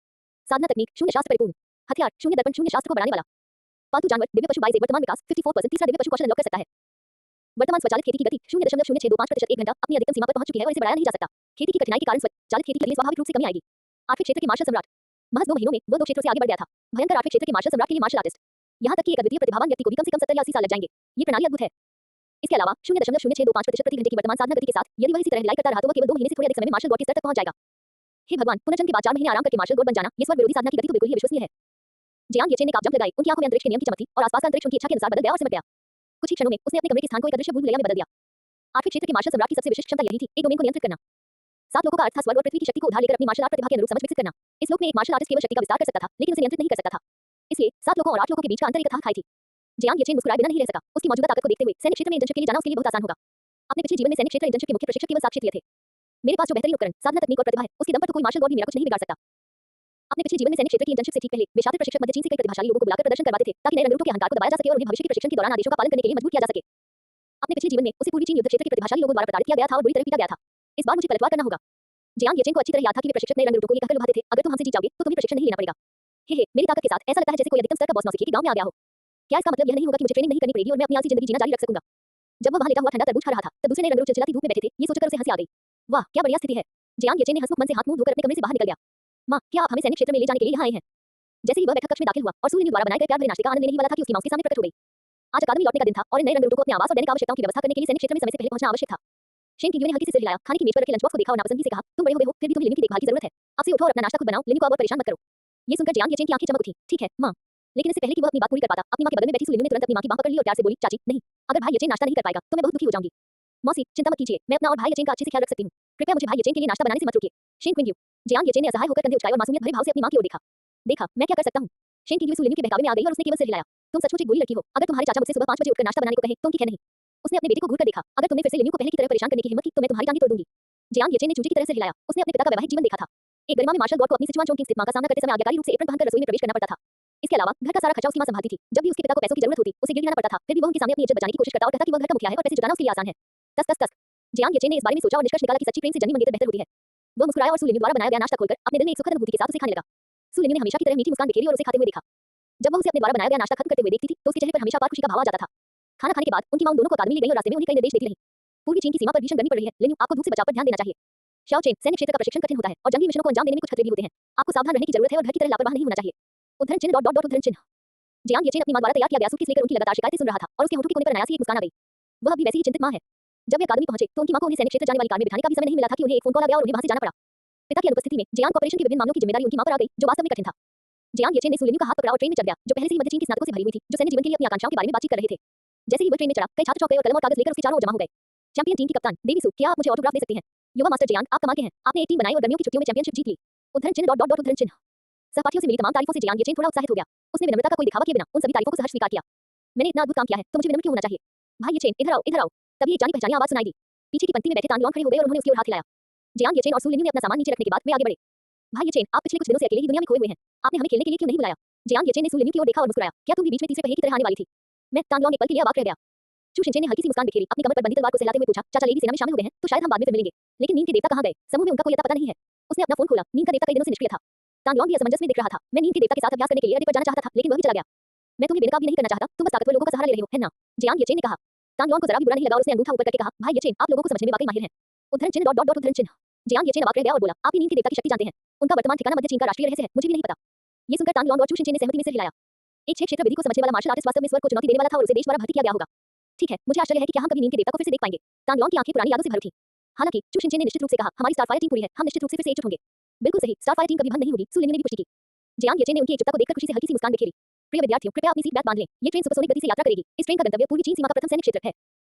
साधना तकनीक 0 शास्त्र परिपूर्ण। हथियार 0 दर्पण 0 शास्त्र को बढ़ाने वाला। पालतू जानवर दिव्य पशु 22 वर्तमान विकास 54%। तीसरा दिव्य पशु कौशल अनलॉक कर सकता है। वर्तमान स्वचालित खेती की गति 0.0625% 1 घंटा अपनी अधिकतम सीमा पर पहुंच चुकी है और इसे बढ़ाया नहीं जा सकता। खेती की कठिनाई के कारण स्वचालित खेती के लिए स्वाभाविक रूप से कमी आएगी। 8वें क्षेत्र के मार्शल सम्राट। महज 2 महीनों में वह 2 क्षेत्रों से आगे बढ़ गया था। भयंकर 8वें क्षेत्र के मार्शल सम्राट के लिए मार्शल आर्टिस्ट। यहाँ तक कि एक अद्वितीय प्रतिभावान व्यक्ति को भी कम से कम 70 या 80 साल लग जाएंगे। ये प्रणाली अद्भुत है। इसके अलावा 0.0625% प्रति घंटे की वर्तमान साधना गति के साथ यदि वह इसी तरह हिलाई करता रहा तो वह केवल 2 महीने से थोड़े अधिक समय में मार्शल गॉड के स्तर तक पहुंच जाएगा। हे भगवान, पुनर्जन्म के बाद 4 महीने आराम करके मार्शल गॉड बन जाना, ये स्वर्ग विरोधी साधना की गति तो बिल्कुल ही अविश्वसनीय है। जियांग येचेन ने काप जंप लगाई, उनकी आंखों में अंतरिक्ष के नियम की चमक थी और आसपास का अंतरिक्ष उनकी इच्छा के अनुसार बदल गया और सिमट गया। कुछ ही क्षणों में उसने अपने कमरे के स्थान को एक अदृश्य भूल भुलैया में बदल दिया। आर्थिक क्षेत्र के मार्शल सम्राट की सबसे विशिष्ट क्षमता यही थी, एक डोमेन को नियंत्रित करना। 7 लोगों का अर्थ था स्वर्ग और पृथ्वी की शक्ति को उधार लेकर अपनी मार्शल आर्ट प्रतिभा के अनुरूप समझ विकसित करना। इस लोक में एक मार्शल आर्टिस्ट केवल शक्ति का विस्तार कर सकता था, लेकिन उसे नियंत्रित नहीं कर सकता था। इसलिए 7 लोगों और 8 लोगों के बीच का अंतर एक कथा खाई थी। जियांग येचेन मुस्कुराए बिना नहीं रह सका। उसकी मौजूदा ताकत को देखते हुए सैनिक क्षेत्र में इंटर्नशिप के लिए जाना उसके लिए बहुत आसान होगा। अपने पिछले जीवन में सैनिक क्षेत्र इंटर्नशिप के मुख्य प्रशिक्षक केवल साक्षी प्रिय थे। मेरे पास जो बेहतरीन उपकरण, साधना, तकनीक और प्रतिभा है, उसके दम पर तो कोई मार्शल गॉड भी मेरा कुछ नहीं बिगाड़ सकता। अपने पिछले जीवन में सैनिक क्षेत्र की इंटर्नशिप से ठीक पहले वे छात्र प्रशिक्षक मध्य चीन से कई प्रतिभाशाली लोगों को बुलाकर प्रदर्शन करवाते थे ताकि नए रंगरूपों के अहंकार को दबाया जा सके और उन्हें भविष्य के प्रशिक्षण के दौरान आदेशों का पालन करने के लिए मजबूर किया जा सके। अपने पिछले जीवन में उसे पूर्वी चीन युद्ध क्षेत्र के प्रतिभाशाली लोगों द्वारा प्रताड़ित किया गया था और बुरी तरह पीटा गया था। इस बार मुझे पलटवार करना होगा। जियांग येचेन को अच्छी तरह याद था कि वे प्रशिक्षक नए रंगरूपों को ये कहकर लुभाते थे, अगर तुम हमसे जीत जाओगे तो तुम्हें प्रशिक्षण नहीं लेना पड़ेगा। हे मेरी ताकत के साथ ऐसा लगता है जैसे कोई अधिकतम स्तर का बॉस नौसिखिए के गांव में आ गया हो। क्या इसका मतलब यह नहीं होगा कि मुझे ट्रेनिंग नहीं करनी पड़ेगी और मैं अपनी आलसी जिंदगी जीना जारी रख सकूंगा? जब वह वहां लेटा हुआ ठंडा तरबूज खा रहा था तब दूसरे नए रंगरूप चिलचिलाती धूप में बैठे थे, ये सोचकर उसे हंसी आ गई। वाह, क्या बढ़िया स्थिति है। जियांग येचेन ने हंसमुख मन से हाथ मुंह धोकर अपने कमरे से बाहर निकल गया। मां, क्या आप हमें सैनिक क्षेत्र में ले जाने के लिए यहाँ आए हैं? जैसे ही वह बैठक कक्ष में दाखिल हुआ और सूर्य द्वारा बनाए गए प्यार भरे नाश्ते का आनंद लेने ही वाला था कि उसकी मां उसके सामने प्रकट हो गई। आज अकादमी लौटने का दिन था और नए रंगरूपों को अपने आवास और दैनिक आवश्यकताओं की व्यवस्था करने के लिए सैनिक क्षेत्र में समय से पहले पहुंचना आवश्यक था। शेन किंग ने हल्की से सिर हिलाया, खाने की मेज पर रखे लंच बॉक्स को देखा और नापसंदी से कहा, तुम बड़े हो गए हो, फिर भी तुम्हें लिनू की देखभाल की जरूरत है। आपसे उठो और अपना नाश्ता खुद बनाओ, लिनू को अब और परेशान मत करो। ये सुनकर जियांग येचेन की आंखें चमक उठी। ठीक है मां। लेकिन इससे पहले कि वह अपनी बात पूरी कर पाता, अपनी मां के बगल में बैठी सुलिनू ने तुरंत अपनी मां की बांह पकड़ ली और प्यार से बोली, चाची नहीं, अगर भाई येचेन नाश्ता नहीं कर पाएगा तो मैं बहुत दुखी हो जाऊंगी। मौसी, चिंता मत कीजिए, मैं अपना और भाई येचेन का अच्छे से ख्याल रख सकती हूँ। कृपया मुझे भाई येचेन के लिए नाश्ता बनाने से मत रोकिए। Shane Qing. जियांग येचेन ने असहाय होकर कंधे उचकाए और मासूमियत भरे भाव से अपनी मां की ओर देखा। देखा, मैं क्या कर सकता हूँ? शेन किंग सुलिनू के बहकावे में आ गई और उसने केवल सिर हिलाया। तुम सचमुच एक बुरी लड़की हो। अगर तुम्हारे चाचा मुझसे सुबह 5 बजे उठकर नाश्ता बनाने को कहे तो उनकी खैर नहीं। उसने अपने बेटे को घूरकर देखा। अगर तुमने फिर से लिनू को पहले की तरह परेशान करने की हिम्मत की तो मैं तुम्हारी टांगें तोड़ दूंगी। जियांग येचेन ने चूजे की तरह सिर हिलाया। उसने अपने पिता का वैवाहिक जीवन देखा था। एक गरिमा में मार्शल गॉड को अपनी सिचुआन चोंग की स्थिति मां का सामना करते समय आज्ञाकारी रूप से एप्रन पहनकर रसोई में प्रवेश करना पड़ता था। इसके अलावा घर का सारा खर्चा उसकी मां संभालती थी। जब भी उसके पिता को पैसों की जरूरत होती, उसे गिड़गिड़ाना पड़ता था, फिर भी वह उनके सामने अपनी इज्जत बचाने की कोशिश करता और कहता कि वह घर का मुखिया है और पैसे जुटाना उसके लिए आसान है। तस तस तस। जियांग येचेन ने इस बारे में सोचा और निष्कर्ष निकाला कि सच्ची प्रेम से जन्मी मंगेतर बेहतर होती है। वह मुस्कुराया और सुलिनू द्वारा बनाया गया नाश्ता खोलकर अपने दिल में एक सुखद अनुभूति के साथ उसे खाने लगा। सुलिनू ने हमेशा की तरह मीठी मुस्कान बिखेरी और उसे खाते हुए देखा। जब वह उसे अपने द्वारा बनाया गया नाश्ता खत्म करते हुए देखती थी तो उसके चेहरे पर हमेशा अपार खुशी का भाव आ जाता था। खाना खाने के बाद उनकी मां दोनों को अकादमी ले गई और रास्ते में उन्हें कई निर्देश देती रही। पूर्वी चीन की सीमा पर भीषण गर्मी पड़ रही है, लिनू आपको धूप से बचाव पर ध्यान देना चाहिए। शाओ चेन, सैनिक क्षेत्र का प्रशिक्षण कठिन होता है और जंगी मिशनों को अंजाम देने में कुछ खतरे भी होते हैं। आपको सावधान रहने की जरूरत है और घर की तरह लापरवाह नहीं होना चाहिए। उद्धरण चिन्ह डॉट डॉट डॉट उद्धरण चिन्ह। जियांग येचेन अपनी मां द्वारा तैयार किया गया सूटकेस लेकर उनकी लगातार शिकायतें सुन रहा था और उसके होंठों के कोने पर नया सी एक मुस्कान आ गई। वह अभी वैसी ही चिंतित मां है। जब वे अकादमी पहुंचे तो उनकी मां को उन्हें सैनिक क्षेत्र जाने वाली कार में बिठाने का भी समय नहीं मिला था कि उन्हें एक फोन कॉल आ गया और उन्हें वहां से जाना पड़ा। पिता की अनुपस्थिति में जियांग को ऑपरेशन के विभिन्न मामलों की जिम्मेदारी उनकी मां पर आ गई, जो वास्तव में कठिन था। जियांग येचेन ने सुलिनू का हाथ पकड़ा और ट्रेन में चढ़ गया, जो पहले से ही मध्य चीन की स्नातकों से भरी हुई थी, जो सैन्य जीवन के लिए अपनी आकांक्षाओं के बारे में बातचीत कर रहे थे। जैसे ही वह ट्रेन में चढ़ा, कई छात्र चौंक गए और कलम और कागज लेकर उसके चारों ओर जमा हो गए। चैंपियन टीम की कप्तान देवी सु, क्या आप मुझे ऑटोग्राफ दे सकती हैं? युवा मास्टर जियांग, आप कमाल के हैं। आपने एक टीम बनाई और गर्मियों की छुट्टियों में चैंपियनशिप जीत ली। उद्धरण चिन्ह डॉट डॉट डॉट उद्धरण चिन्ह। सहपाठियों से मिली तमाम तारीफों से जियांग येचेन थोड़ा उत्साहित हो गया। उसने विनम्रता का कोई दिखावा किए बिना उन सभी तारीफों को सहर्ष स्वीकार किया। मैंने इतना अद्भुत काम किया है तो मुझे विनम्र क्यों होना चाहिए? भाई येचेन, इधर आओ, इधर आओ। तभी एक जानी पहचानी आवाज सुनाई दी। पीछे की पंक्ति में बैठे तान लुआंग खड़े हो गए और उन्होंने उसकी ओर हाथ हिलाया। जियांग येचेन और सुलिनू ने अपना सामान नीचे रखने के बाद वे आगे बढ़े। भाई येचेन, आप पिछले कुछ दिनों से अकेले ही दुनिया में खोए हुए हैं। आपने हमें खेलने के लिए क्यों नहीं बुलाया? जियांग येचेन ने सुलिनू की ओर देखा और मुस्कुराया। क्या तुम भी बीच में तीसरे पहिए की तरह आने वाली थी? मैं तान लुआंग एक पल के लिए अवाक रह गया। चू शिनचेन ने हल्की सी मुस्कान बिखेरी, अपनी कमर पर बंधी तलवार को सहलाते हुए पूछा, चाचा लेडी सेना में शामिल हो गए हैं तो शायद हम बाद में फिर मिलेंगे। लेकिन नींद के देवता कहां गए? समूह में उनका कोई अता पता नहीं है। उसने अपना फोन खोला। नींद का देवता कई दिनों से निष्क्रिय था। तान लुआंग भी असमंजस में दिख रहा था। मैं नींद के देवता के साथ अभ्यास करने के लिए अड्डे पर जाना चाहता था, लेकिन वह भी चला गया। मैं तुम्हें बेनकाब भी नहीं करना चाहता, तुम बस ताकतवर लोगों का सहारा ले रही हो, है ना? जियांग येचेन ने कहा। तान लुआंग को जरा भी बुरा नहीं लगा और उसने अंगूठा ऊपर करके कहा, भाई येचेन, आप लोगों को समझने में वाकई माहिर हैं। उद्धरण चिन्ह डॉट डॉट डॉट उद्धरण चिन्ह। जियांग येचेन अवाक रह गया और बोला, आप ही नींद के देवता की शक्ति जानते हैं। उनका वर्तमान ठिकाना मध्य चीन का राष्ट्रीय रहस्य है, मुझे भी नहीं पता। ये सुनकर तान लुआंग और चू शिनचेन ने सहमति में सिर हिलाया। एक क्षेत्र विधि को समझने वाला मार्शल आर्टिस्ट वास्तव में स्वर्ग को चुनौती देने वाला था और उसे देश द्वारा भर्ती किया गया होगा। ठीक है, मुझे आश्चर्य है कि क्या हम कभी नींद के देवता को फिर से देख पाएंगे। तान लुआंग की आंखें पुरानी यादों से भर उठी। हालांकि चू शिनचेन ने निश्चित रूप से कहा, हमारी स्टारफायर टीम पूरी है, हम निश्चित रूप से फिर से एकजुट होंगे। बिल्कुल सही, स्टारफायर टीम कभी भंग नहीं होगी, सुलिनू ने भी पुष्टि की। जियांग येचेन ने उनकी एकजुटता को देखकर खुशी से हल्की सी मुस्कान बिखेरी। प्रिय विद्यार्थियों, कृपया अपनी सीट बेल्ट बांध लें। ये ट्रेन सुपरसोनिक गति से यात्रा करेगी। इस ट्रेन का गंतव्य पूर्वी चीन सीमा का प्रथम सैनिक क्षेत्र है।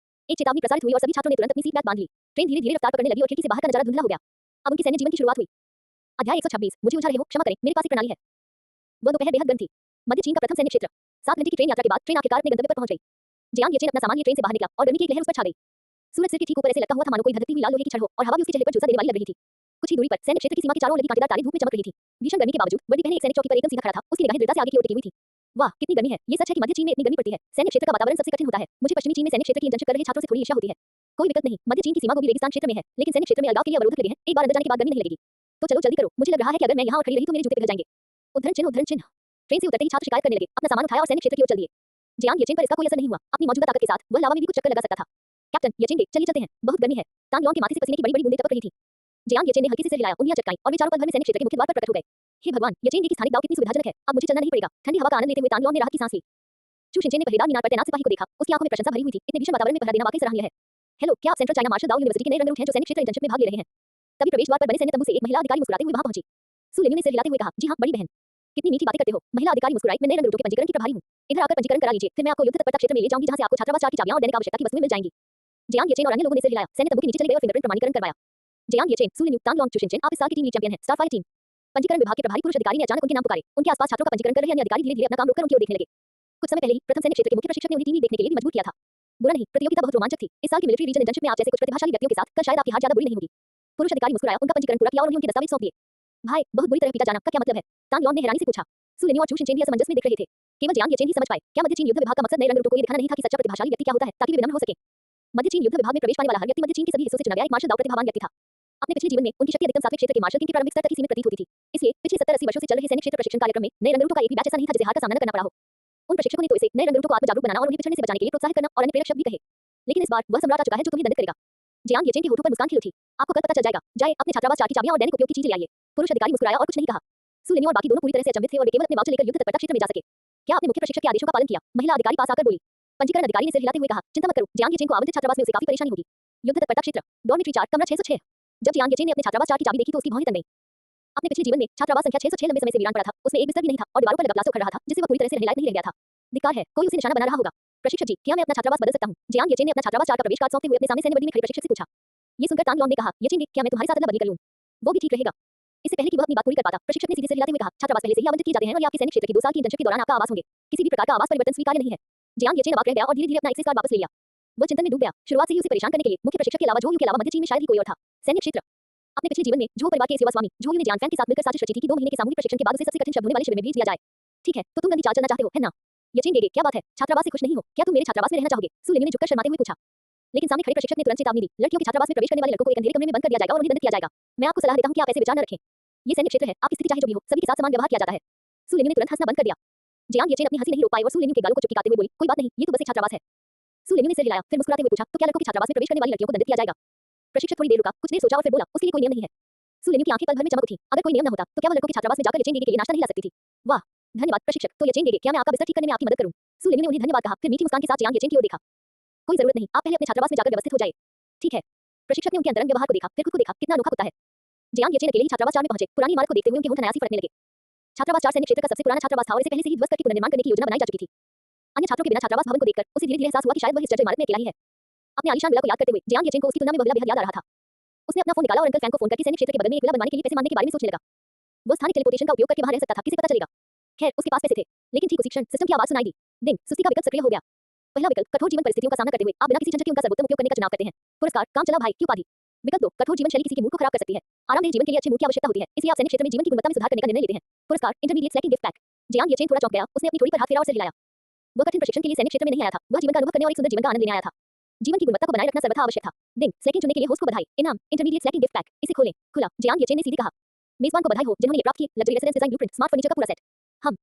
एक चेतावनी प्रसारित हुई और सभी छात्रों ने तुरंत अपनी सीट बेल्ट बांध ली। ट्रेन धीरे धीरे रफ्तार पकड़ने लगी और खिड़की से बाहर का नजारा धुंधला हो गया। अब उनकी सैन्य जीवन की शुरुआत हुई। अध्याय 126, मुझे उलझा रहे हो, क्षमा करें, मेरे पास एक प्रणाली है। वह दोपहर बेहद गर्म थी। मध्य चीन का प्रथम सैनिक क्षेत्र। 7 घंटे की ट्रेन यात्रा के बाद ट्रेन आखिरकार अपने गंतव्य पर पहुंच गई। जियांग येचेन अपना सामान लिए ट्रेन से बाहर निकला और गर्मी की एक लहर उस पर छा गई। सूरज सिर के ठीक ऊपर ऐसे लगता हुआ था मानो कोई धधकती हुई लाल लोहे की छड़ हो और हवा भी उसके चेहरे पर झुलसा देने वाली लग रही थी। कुछ ही दूरी पर सैनिक क्षेत्र की सीमा के चारों ओर लगी कांटेदार तारें धूप में चमक रही थी। भीषण गर्मी के बावजूद वर्दी पहने एक सैनिक चौकी पर एकदम सीधा खड़ा था, उसकी निगाहें दृढ़ता से आगे की ओर टिकी हुई थी। वाह, कितनी गर्मी है। ये सच है कि मध्य चीन में इतनी गर्मी पड़ती है। सैनिक क्षेत्र का वातावरण सबसे कठिन होता है। मुझे पश्चिमी चीन में सैनिक क्षेत्र की इंटर्नशिप कर रहे छात्रों से थोड़ी ईर्ष्या होती है। कोई दिक्कत नहीं, मध्य चीन की सीमा गोबी रेगिस्तान क्षेत्र में है, लेकिन सैनिक क्षेत्र में अलगाव के लिए अवरोधक लगे हैं। एक बार अंदर जाने के बाद गर्मी नहीं लगेगी। तो चलो जल्दी करो, मुझे लग रहा है कि अगर मैं यहाँ और खड़ी रही तो मेरे जूते पिघल जाएंगे। उद्धरण चिन्ह उद्धरण चिन्ह। ट्रेन से उतरते ही छात्र शिकायत करने लगे, अपना सामान उठाया और सैनिक क्षेत्र की ओर चल दिए। जियांग येचेन पर इसका कोई असर नहीं हुआ। अपनी मौजूदा ताकत के साथ वह लावा में भी कुछ चक्कर लगा सकता था। कैप्टन येचेन, चलिए चलते हैं, बहुत गर्मी है। तान लुआंग के माथे से पसीने की बड़ी बड़ी बूंदें टपक रही थी। जियांग येचेन ने हल्के से सिर हिलाया, उंगलियां चटकाई और वे चारों पल भर में सैनिक क्षेत्र के मुख्य द्वार पर प्रकट हो गए। हे भगवान, येचेन की स्थानिक दाव कितनी सुविधाजनक है। अब मुझे चलना नहीं पड़ेगा। ठंडी हवा का आनंद लेते हुए तान लुआंग ने राहत की सांस ली। चू शिनचेन ने पहरेदार मीनार पर तैनात सिपाही को देखा। उसकी आंखों में प्रशंसा भरी हुई थी। इतने भीषण वातावरण में पहरा देना वाकई सराहनीय है। हेलो, क्या आप सेंट्रल चाइना मार्शल दाओ यूनिवर्सिटी के नए रंगरूट हैं जो सैनिक क्षेत्र इंटर्नशिप में भाग ले रहे हैं? तभी प्रवेश द्वार पर बने सैन्य तंबू से एक महिला अधिकारी मुस्कुराते हुए वहां पहुंची। सु लिन्यू ने सिर हिलाते हुए कहा, जी हाँ बड़ी बहन, कितनी मीठी बातें करते हो। महिला अधिकारी मुस्कुराई, मैं नए रंगरूटों के पंजीकरण की प्रभारी हूं। इधर आकर पंजीकरण करा लीजिए, फिर मैं आपको युद्ध तत्परता क्षेत्र में ले जाऊंगी जहां से आपको छात्रावास 4 की चाबियां और दैनिक आवश्यकता की वस्तुएं मिल जाएंगी। जियांग येचेन और अन्य लोगों ने सिर हिलाया, सैन्य तंबू के नीचे चले गए और फिंगरप्रिंट प्रमाणीकरण करवाया। जियांग येचेन, सु लिन्यू, तांग लॉन्ग, चू शिनचेन, आप इस साल की टीम लीग चैंपियन हैं, स्टार फाइट टीम। पंजीकरण विभाग के प्रभारी पुरुष अधिकारी ने अचानक उनके नाम पुकारे। उनके आसपास छात्रों का पंजीकरण कर रहे अन्य अधिकारी धीरे-धीरे अपना काम रोककर उनकी ओर देखने लगे। कुछ समय पहले ही प्रथम सैन्य क्षेत्र के मुख्य प्रशिक्षक ने उन्हें टीम लीग देखने के लिए भी मजबूर किया था। बुरा नहीं, प्रतियोगिता बहुत रोमांचक थी। इस साल की मिलिट्री रीजन इंटर्नशिप में आप जैसे कुछ प्रतिभाशाली व्यक्तियों के साथ कल शायद आपकी हार ज्यादा बुरी नहीं होगी। पुरुष अधिकारी मुस्कुराया, उनका पंजीकरण पूरा किया और उन्हें उनके दस्तावेज सौंप दिए। भाई, बहुत बुरी तरह पीटा जाना का क्या मतलब है? तांग लॉन्ग ने हैरानी से पूछा। सु लिन्यू और चू शिनचेन भी असमंजस में दिख रहे थे। केवल जियांग येचेन ही समझ पाए, क्या मध्य चीन युद्ध विभाग का मकसद नए रंगरूटों को ये दिखाना नहीं था कि सच्चा प्रतिभाशाली व्यक्ति क्या होता है, ताकि वे विनम्र हो सके। मध्य चीन युद्ध विभाग में प्रवेश पाने वाला हर व्यक्ति मध्य चीन के सभी हिस्सों से चुना गया एक मार्शल दाव प्रतिभावान व्यक्ति था। अपने पिछले जीवन में उनकी शक्ति अधिकतम सातवें क्षेत्र के मार्शल किंग के प्रारंभिक स्तर तक ही सीमित प्रतीत होती थी। इसलिए पिछले 70-80 वर्षों से चल रहे सैनिक क्षेत्र प्रशिक्षण कार्यक्रम में नए रंगरूटों का एक भी बैच ऐसा नहीं था जिसे हार का सामना न करना पड़ा हो। उन प्रशिक्षकों ने तो इसे नए रंगरूटों को आत्म जागरूक बनाना और उन्हें पिछड़ने से बचाने के लिए प्रोत्साहित करना और अन्य प्रेरक शब्द भी कहे। लेकिन इस बार वह सम्राट आ चुका है जो तुम्हें दंडित करेगा। जियांग येचेन के होठों पर मुस्कान खिल उठी। आपको कल पता चल जाएगा। जाए अपने छात्रावास 4 की चाबियां और दैनिक उपयोग की चीजें ले आइए। पुरुष अधिकारी मुस्कुराया और कुछ नहीं कहा। सु लिन्यू और बाकी दोनों पूरी तरह से अचंभित थे और वे केवल अपने वाउचर लेकर युद्ध तत्परता क्षेत्र में जा सके। क्या आपने मुख्य प्रशिक्षक के आदेशों का पालन किया? महिला अधिकारी पास आकर बोली। पंजीकरण अधिकारी ने सिर हिलाते हुए कहा, चिंता मत करो, जियांग येचेन को आवंटित छात्रावास में उसे काफी परेशानी होगी। युद्ध तत्परता क्षेत्र, डॉर्मेट्री 4, कमरा 606। जब जियांग येचेन ने अपने छात्रावास 4 की चाबी देखी तो उसकी भौहें तन गईं। अपने पिछले जीवन में छात्रावास संख्या 606 लंबे समय से वीरान पड़ा था। उसमें एक बिस्तर भी नहीं था और दीवारों पर लगा प्लास्टर उखड़ रहा था जिससे वह पूरी तरह से हिलायत नहीं रह गया था। धिक्कार है, कोई उसे निशाना बना रहा होगा। प्रशिक्षक जी, क्या मैं अपना छात्रावास बदल सकता हूं? जियांग येचेन ने अपना छात्रावास 4 का प्रवेश कार्ड सौंपते हुए अपने सामने सैन्य बदली में खड़े प्रशिक्षक से पूछा। ये सुनकर तांग लॉन्ग ने कहा, येचेन, क्या मैं तुम्हारे साथ अदला बदली कर लूं? वो भी ठीक रहेगा। इससे पहले कि वह अपनी बात पूरी कर पाता, प्रशिक्षक ने सीधे सिर हिलाते हुए कहा, छात्रावास पहले से ही आवंटित किए जाते हैं और ये आपके सैनिक क्षेत्र की 2 साल की इंटर्नशिप के दौरान आपका आवास होंगे। किसी भी प्रकार का आवास परिवर्तन स्वीकार्य नहीं है। जियांग येचेन अवाक रह गया और धीरे-धीरे अपना एक्सेस कार्ड वापस ले लिया। वह चिंतन में डूब गया। शुरुआत से ही उसे परेशान करने के लिए मुख्य प्रशिक्षक के अलावा झोयू के अलावा मध्य चीन में शायद ही कोई और था। सैन्य क्षेत्र, अपने पिछले जीवन में झोयू परिवार के इस युवा स्वामी झोयू ने जियांग फैन के साथ मिलकर साजिश रची थी कि 2 महीने के सामूहिक प्रशिक्षण के बाद उसे सबसे कठिन शब्द होने वाले शिविर में भेज दिया जाए। ठीक है, तो तुम गंदी चाल चलना चाहते हो, है ना? येचेन गेगे, क्या बात है? छात्रावास से खुश नहीं हो? क्या तुम मेरे छात्रावास में रहना चाहोगे? सु लिन्यू ने झुककर शर्माते हुए पूछा। लेकिन सामने खड़े प्रशिक्षक ने तुरंत चेतावनी दी, लड़कियों के छात्रावास में प्रवेश करने वाले लड़कों को एक अंधेरे कमरे में बंद कर दिया जाएगा और उन्हें दंडित किया जाएगा। मैं आपको सलाह देता हूं कि आप ऐसे विचार न रखें। ये सैन्य क्षेत्र है, आपकी स्थिति चाहे जो भी हो, सभी के साथ समान व्यवहार किया जाता है। सु लिन्यू ने तुरंत हंसना बंद कर दिया। जियांग येचेन अपनी हंसी नहीं रोक पाई और सु लिन्यू के गालों को चुटकी काटते हुए बोली, कोई बात नहीं, ये तो बस एक छात्रावास है। सु लिन्यू ने सिर हिलाया, फिर मुस्कुराते हुए पूछा, तो क्या लड़कों के छात्रावास में प्रवेश करने वाली लड़कियों को दंडित किया जाएगा? प्रशिक्षक थोड़ी देर रुका, कुछ देर सोचा और फिर बोला, उसके लिए कोई नियम नहीं है। सु लिन्यू की आंखें पल भर में चमक उठी। अगर कोई नियम न होता तो क्या वह लड़कों के छात्रावास में जाकर येचेन गेगे के लिए नाश्ता नहीं ला सकती थी? वाह, धन्यवाद प्रशिक्षक। तो येचेन गेगे, क्या मैं आपका बिस्तर ठीक करने में आपकी मदद करूं? सु लिन्यू ने उन्हें धन्यवाद कहा, फिर मीठी मुस्कान के साथ जियांग येचेन की ओर देखा। कोई जरूरत नहीं, आप पहले अपने छात्रावास में जाकर व्यवस्थित हो जाइए। ठीक है। प्रशिक्षक ने उनके अंतरंग व्यवहार को देखा, फिर खुद को देखा, कितना अनोखा कुत्ता है। जियांग येचेन अकेले ही छात्रावास 4 में पहुंचे। पुरानी इमारत को देखते हुए उनके होंठ अनायास ही फटने लगे। छात्रावास 4 सैन्य क्षेत्र का सबसे पुराना छात्रावास था और इसे पहले से ही ध्वस्त करके पुनर्निर्माण करने की योजना बनाई जा चुकी थी। अन्य छात्रों के बिना छात्रावास भवन को देखकर उसे धीरे-धीरे एहसास हुआ कि शायद वह इस जर्जर इमारत में अकेला ही है। अपने आलीशान विला को याद करते हुए जियांग येचेन को उसकी तुलना में वह विला बेहद याद आ रहा था। उसने अपना फोन निकाला और अंकल फैंग को फोन करके सैन्य क्षेत्र के बगल में एक विला बनवाने के लिए पैसे मांगने के बारे में सोचने लगा। वो स्थानीय टेलीपोर्टेशन का उपयोग करके वहां रह सकता था, किसे पता चलेगा। खैर, उसके पास पैसे थे, लेकिन ठीक उसी क्षण सिस्टम की आवाज सुनाई दी। डिंग, सुस्ती का विकल्प सक्रिय हो गया। पहला विकल्प, कठोर जीवन परिस्थितियों का सामना करते हुए आप बिना किसी झंझट के उनका सर्वोत्तम उपयोग करने का चुनाव करते हैं। पुरस्कार, काम चला भाई की उपाधि। विकल्प 2, कठोर जीवन शैली किसी के मूड को खराब कर सकती है। आरामदेह जीवन के लिए अच्छे मूड की आवश्यकता होती है, इसलिए आप सैन्य क्षेत्र में जीवन की गुणवत्ता में सुधार करने का निर्णय लेते हैं। पुरस्कार, intermediate slacking gift pack. Jiang Yechen थोड़ा चौंक गया, उसने अपनी ठोड़ी पर हाथ फेरा और सिर हिलाया। वह कठिन प्रशिक्षण के लिए सैनिक क्षेत्र में नहीं आया था, वह जीवन का अनुभव करने और एक सुंदर जीवन का आनंद लेने आया था। जीवन की गुणवत्ता को बनाए रखना सर्वथा आवश्यक था। डिंग, स्लैकिंग चुनने के लिए होस्ट को बधाई। इनाम, इंटरमीडिएट स्लैकिंग गिफ्ट पैक। इसे खोलें। खुला। जियांग येचेन ने सीधे कहा। मेजबान को बधाई हो जिन्होंने ये प्राप्त की, luxury residence design blueprint, smart furniture का पूरा सेट। हम।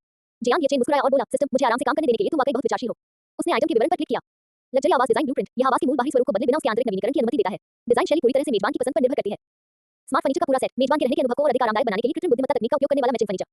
जियांग येचेन मुस्कुराया और बोला, सिस्टम, मुझे आराम से काम करने देने के लिए तुम वाकई बहुत विचारशील हो। उसने आइटम के विवरण पर क्लिक किया। लग्जरी आवास डिजाइन ब्लूप्रिंट, यह आवास के मूल बाहरी स्वरूप को बदले बिना उसके आंतरिक नवीनीकरण की अनुमति देता है। डिजाइन शैली पूरी तरह से मेजबान की पसंद पर निर्भर करती है। स्मार्ट फर्नीचर का पूरा सेट, मेजबान के रहने के अनुभव को और अधिक आरामदायक बनाने के लिए कृत्रिम बुद्धिमत्ता तकनीक का उपयोग करने वाला मैचिंग फर्नीचर।